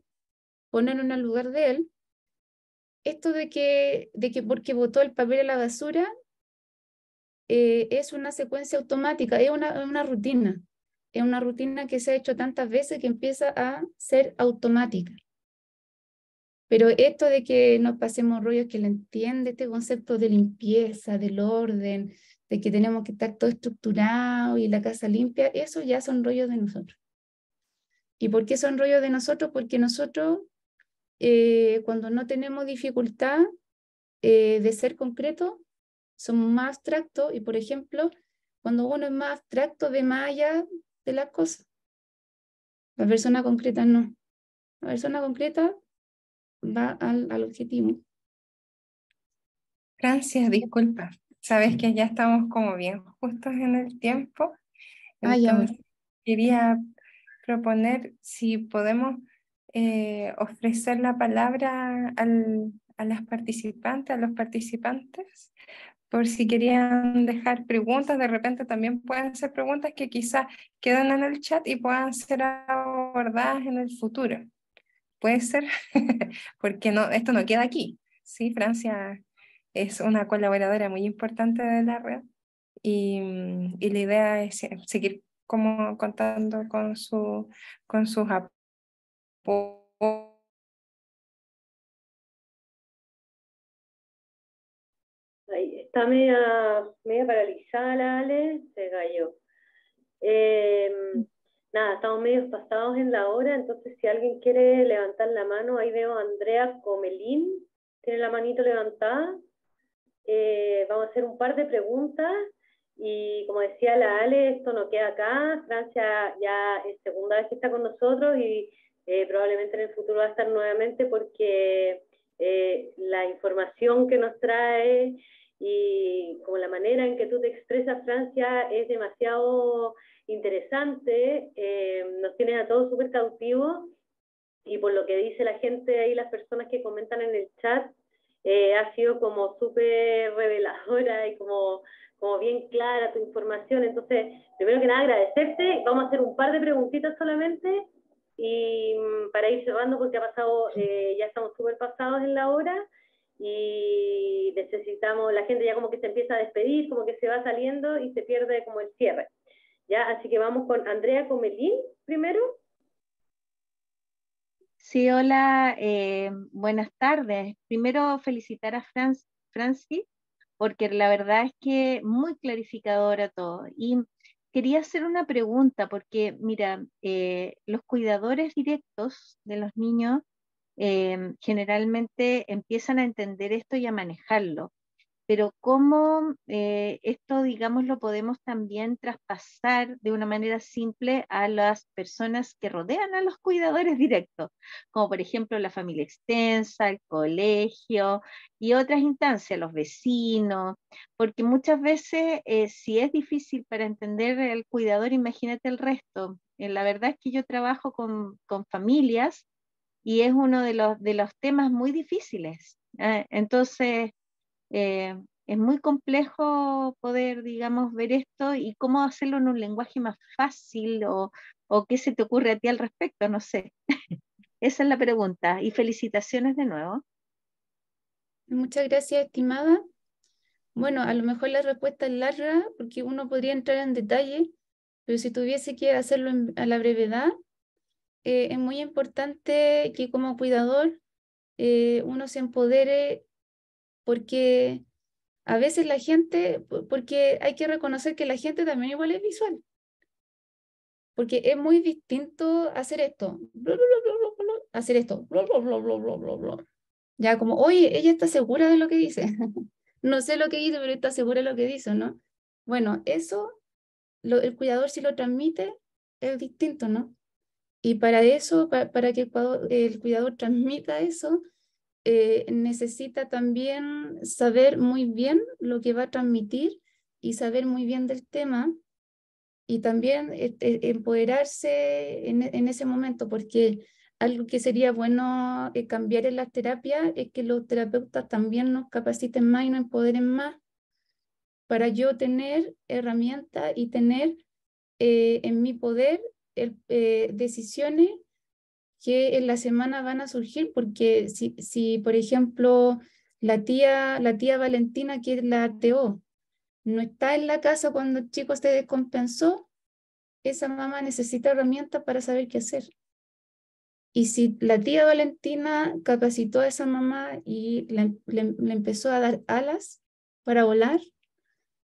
ponerlo en el lugar de él. Esto de que porque botó el papel a la basura es una secuencia automática, es una rutina. Es una rutina que se ha hecho tantas veces que empieza a ser automática. Pero esto de que nos pasemos rollos, que le entiende este concepto de limpieza, del orden, de que tenemos que estar todo estructurado y la casa limpia, eso ya son rollos de nosotros. ¿Y por qué son rollos de nosotros? Porque nosotros, cuando no tenemos dificultad de ser concreto, somos más abstractos y, por ejemplo, cuando uno es más abstracto, ve más allá de las cosas. La persona concreta no. La persona concreta va al objetivo. Francia, disculpa. Sabes que ya estamos como bien justos en el tiempo. Ah, ya, bueno. Entonces, quería proponer si podemos ofrecer la palabra a las participantes, a los participantes, por si querían dejar preguntas. De repente también pueden ser preguntas que quizás quedan en el chat y puedan ser abordadas en el futuro. Puede ser, porque no, esto no queda aquí. Sí, Francia es una colaboradora muy importante de la red y la idea es seguir como contando con sus apoyos. Ahí está media paralizada la Ale, se cayó. Nada, estamos medio pasados en la hora, entonces si alguien quiere levantar la mano, ahí veo a Andrea Comelín, tiene la manito levantada. Vamos a hacer un par de preguntas y como decía la Ale, esto no queda acá. Francia ya es segunda vez que está con nosotros y probablemente en el futuro va a estar nuevamente porque la información que nos trae y como la manera en que tú te expresas, Francia, es demasiado interesante, nos tiene a todos súper cautivos y por lo que dice la gente ahí, las personas que comentan en el chat, ha sido como súper reveladora y como bien clara tu información. Entonces, primero que nada, agradecerte. Vamos a hacer un par de preguntitas solamente y para ir cerrando porque ha pasado, ya estamos súper pasados en la hora y necesitamos, la gente ya como que se empieza a despedir, como que se va saliendo y se pierde como el cierre. ¿Ya? Así que vamos con Andrea Comelín primero. Sí, hola, buenas tardes. Primero felicitar a Franci, porque la verdad es que muy clarificadora todo. Y quería hacer una pregunta, porque mira, los cuidadores directos de los niños generalmente empiezan a entender esto y a manejarlo. Pero cómo esto, digamos, lo podemos también traspasar de una manera simple a las personas que rodean a los cuidadores directos, como por ejemplo la familia extensa, el colegio y otras instancias, los vecinos, porque muchas veces si es difícil para entender el cuidador, imagínate el resto. La verdad es que yo trabajo con familias y es uno de los temas muy difíciles. Entonces, eh, es muy complejo poder, digamos, ver esto y cómo hacerlo en un lenguaje más fácil o qué se te ocurre a ti al respecto, no sé. Esa es la pregunta y felicitaciones de nuevo. Muchas gracias, estimada. Bueno, a lo mejor la respuesta es larga porque uno podría entrar en detalle, pero si tuviese que hacerlo a la brevedad, es muy importante que como cuidador uno se empodere porque a veces la gente, porque hay que reconocer que la gente también igual es visual, porque es muy distinto hacer esto, hacer esto, ya como, oye, ella está segura de lo que dice. No sé lo que dice, pero está segura de lo que dice, ¿no? Bueno, eso, el cuidador si lo transmite, es distinto, ¿no? Y para eso, para que el cuidador transmita eso, necesita también saber muy bien lo que va a transmitir y saber muy bien del tema y también empoderarse en ese momento, porque algo que sería bueno cambiar en las terapias es que los terapeutas también nos capaciten más y nos empoderen más para yo tener herramientas y tener en mi poder decisiones que en la semana van a surgir, porque si por ejemplo, la tía Valentina, que es la TO, no está en la casa cuando el chico se descompensó, esa mamá necesita herramientas para saber qué hacer. Y si la tía Valentina capacitó a esa mamá y le empezó a dar alas para volar,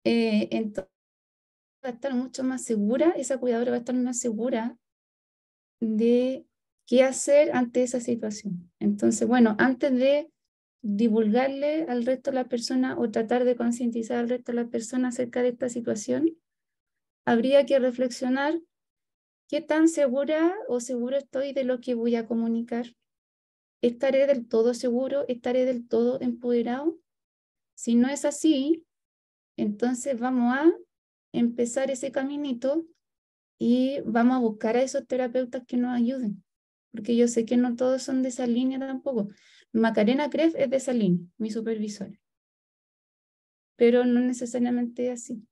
entonces va a estar mucho más segura, esa cuidadora va a estar más segura de qué hacer ante esa situación. Entonces, bueno, antes de divulgarle al resto de la persona o tratar de concientizar al resto de la persona acerca de esta situación, habría que reflexionar qué tan segura o seguro estoy de lo que voy a comunicar. ¿Estaré del todo seguro? ¿Estaré del todo empoderado? Si no es así, entonces vamos a empezar ese caminito y vamos a buscar a esos terapeutas que nos ayuden, porque yo sé que no todos son de esa línea tampoco. Macarena Kreff es de esa línea, mi supervisora, pero no necesariamente así.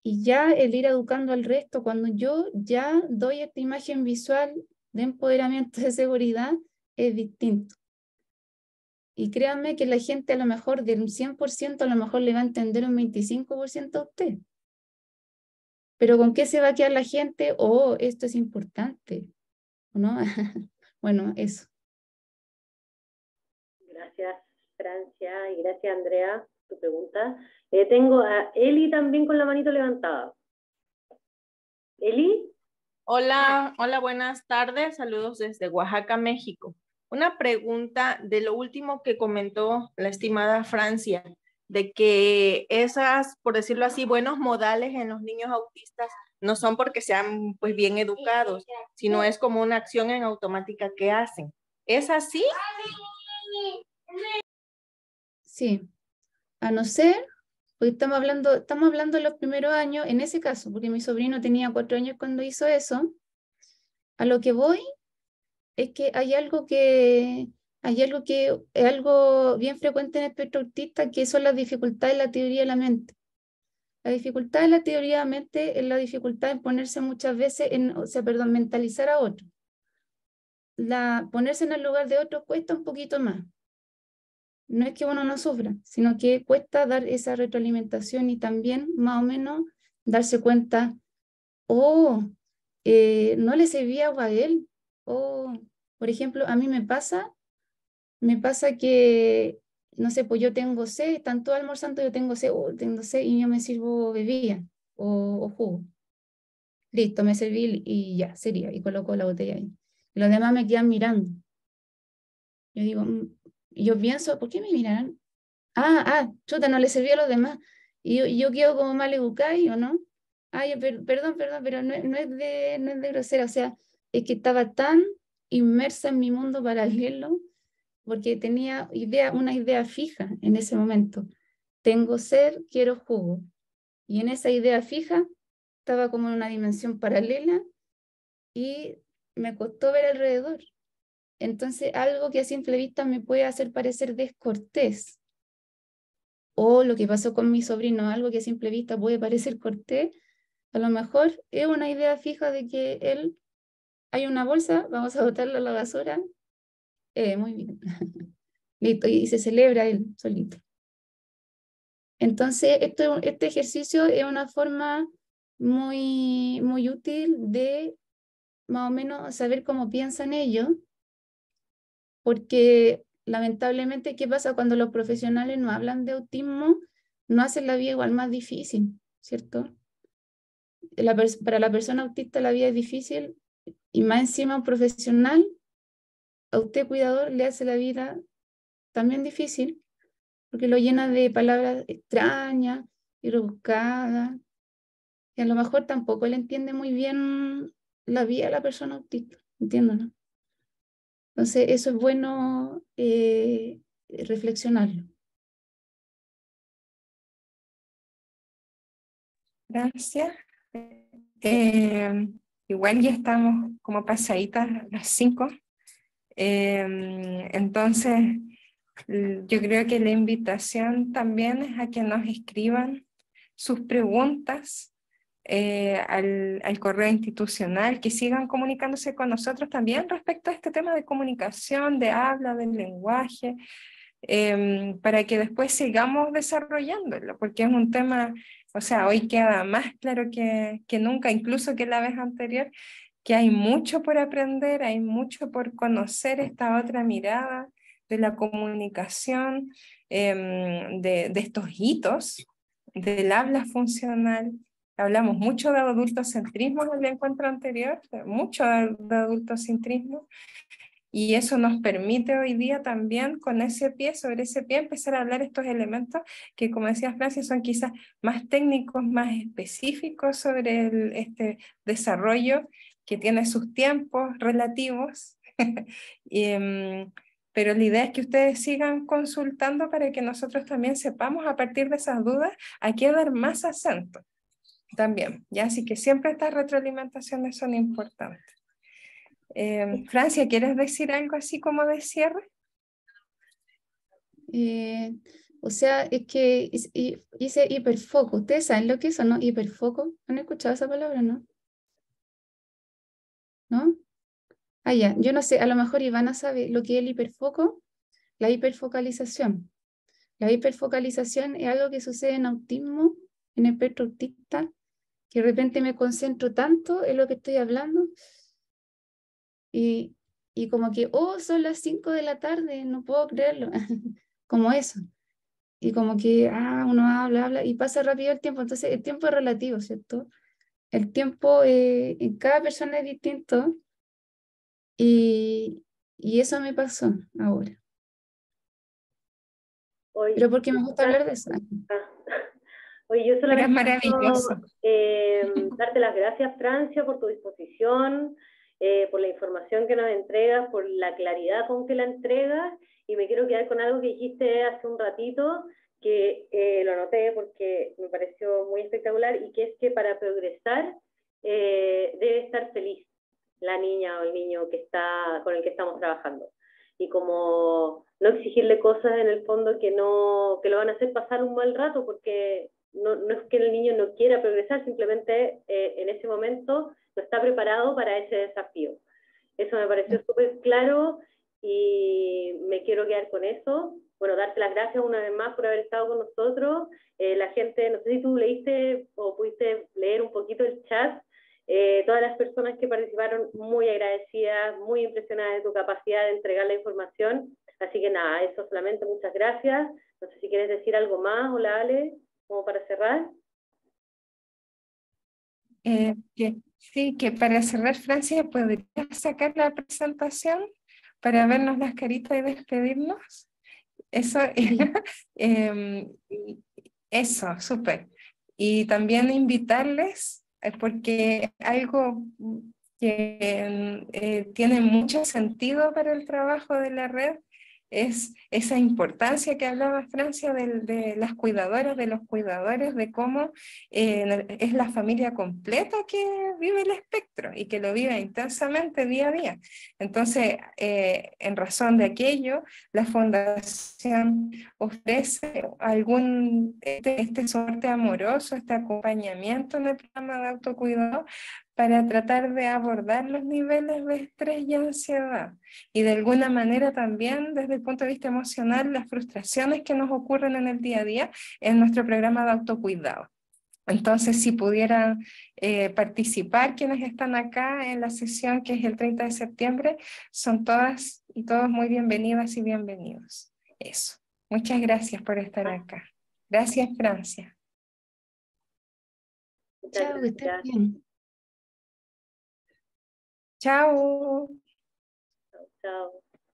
Y ya el ir educando al resto, cuando yo ya doy esta imagen visual de empoderamiento de seguridad, es distinto. Y créanme que la gente a lo mejor del 100% a lo mejor le va a entender un 25% a usted. Pero ¿con qué se va a quedar la gente? Oh, esto es importante, ¿no? Bueno, eso. Gracias, Francia, y gracias, Andrea, tu pregunta. Tengo a Eli también con la manito levantada. ¿Eli? Hola, hola, buenas tardes. Saludos desde Oaxaca, México. Una pregunta de lo último que comentó la estimada Francia, de que esas, por decirlo así, buenos modales en los niños autistas no son porque sean pues bien educados, sino es como una acción en automática que hacen. ¿Es así? Sí, a no ser, porque estamos hablando de los primeros años, en ese caso, porque mi sobrino tenía 4 años cuando hizo eso, a lo que voy es que hay algo que es algo bien frecuente en el espectro autista, que son las dificultades en la teoría de la mente. La dificultad en la teoría de la mente es la dificultad en ponerse muchas veces, mentalizar a otro. Ponerse en el lugar de otro cuesta un poquito más. No es que uno no sufra, sino que cuesta dar esa retroalimentación y también más o menos darse cuenta, oh, no le servía agua a él. Oh, por ejemplo, a mí me pasa que, no sé, pues yo tengo sed, están todos almorzando, yo tengo sed y yo me sirvo bebida o jugo. Listo, me serví y ya, sería, y coloco la botella ahí. Y los demás me quedan mirando. Yo digo, y yo pienso, ¿por qué me miran? Chuta, no le serví a los demás. Y yo quedo como mal educada, ¿o no? Perdón, pero no es de grosera, o sea, es que estaba tan inmersa en mi mundo paralelo porque tenía una idea fija en ese momento. Tengo sed, quiero jugo. Y en esa idea fija estaba como en una dimensión paralela y me costó ver alrededor. Entonces, algo que a simple vista me puede hacer parecer descortés, o lo que pasó con mi sobrino, algo que a simple vista puede parecer cortés, a lo mejor es una idea fija de que él, hay una bolsa, vamos a botarla a la basura. Muy bien. Listo, y se celebra él solito. Entonces, este ejercicio es una forma muy, muy útil de más o menos saber cómo piensan ellos, porque lamentablemente, ¿qué pasa cuando los profesionales no hablan de autismo? No hacen la vida igual más difícil, ¿cierto? Para la persona autista la vida es difícil y más encima un profesional, a usted cuidador, le hace la vida también difícil porque lo llena de palabras extrañas y rebuscadas y a lo mejor tampoco le entiende muy bien la vida de la persona autista, ¿entiendes, no? Entonces, eso es bueno reflexionarlo. Gracias. Igual ya estamos como pasaditas las 5. Entonces, yo creo que la invitación también es a que nos escriban sus preguntas al correo institucional, que sigan comunicándose con nosotros también respecto a este tema de comunicación, de habla, del lenguaje, para que después sigamos desarrollándolo, porque es un tema, o sea, hoy queda más claro que nunca, incluso que la vez anterior, que hay mucho por aprender, hay mucho por conocer esta otra mirada de la comunicación, de estos hitos, del habla funcional. Hablamos mucho de adultocentrismo en el encuentro anterior, mucho de adultocentrismo, y eso nos permite hoy día también con ese pie, sobre ese pie, empezar a hablar estos elementos que, como decía Francia, son quizás más técnicos, más específicos sobre este desarrollo que tiene sus tiempos relativos. Pero la idea es que ustedes sigan consultando para que nosotros también sepamos, a partir de esas dudas, a qué dar más acento también, ¿ya? Así que siempre estas retroalimentaciones son importantes. Francia, ¿quieres decir algo así como de cierre? O sea, es que hice hiperfoco. ¿Ustedes saben lo que es o no? Hiperfoco. ¿Han escuchado esa palabra, no? ¿No? Ah, ya. Yo no sé, a lo mejor Ivana sabe lo que es el hiperfoco, la hiperfocalización. La hiperfocalización es algo que sucede en autismo, en el espectro autista, que de repente me concentro tanto en lo que estoy hablando y como que, oh, son las 5 de la tarde, no puedo creerlo, como eso. Y como que, uno habla y pasa rápido el tiempo, entonces el tiempo es relativo, ¿cierto? El tiempo en cada persona es distinto y eso me pasó ahora. Hoy, Pero porque me gusta hablar de eso. Oye, yo Pero es solamente maravilloso. quiero darte las gracias, Francia, por tu disposición, por la información que nos entregas, por la claridad con que la entregas, y me quiero quedar con algo que dijiste hace un ratito, que lo anoté porque me pareció muy espectacular, y que es que para progresar debe estar feliz la niña o el niño con el que estamos trabajando. Y como no exigirle cosas en el fondo que lo van a hacer pasar un mal rato, porque no es que el niño no quiera progresar, simplemente en ese momento no está preparado para ese desafío. Eso me pareció súper claro y me quiero quedar con eso. Bueno, darte las gracias una vez más por haber estado con nosotros. La gente, no sé si tú leíste o pudiste leer un poquito el chat. Todas las personas que participaron, muy agradecidas, muy impresionadas de tu capacidad de entregar la información. Así que nada, eso solamente, muchas gracias. No sé si quieres decir algo más, hola Ale, como para cerrar. Sí, que para cerrar, Francia, ¿podrías sacar la presentación para vernos las caritas y despedirnos? Eso, eso, súper. Y también invitarles, porque algo que tiene mucho sentido para el trabajo de la red es esa importancia que hablaba Francia de las cuidadoras, de los cuidadores, de cómo es la familia completa que vive el espectro y que lo vive intensamente día a día. Entonces, en razón de aquello, la Fundación ofrece este soporte amoroso, este acompañamiento en el programa de autocuidado para tratar de abordar los niveles de estrés y ansiedad. Y de alguna manera también, desde el punto de vista emocional, las frustraciones que nos ocurren en el día a día en nuestro programa de autocuidado. Entonces, si pudieran participar quienes están acá en la sesión que es el 30 de septiembre, son todas y todos muy bienvenidas y bienvenidos. Eso. Muchas gracias por estar acá. Gracias, Francia. Chao, que estés bien. Chao. Chao.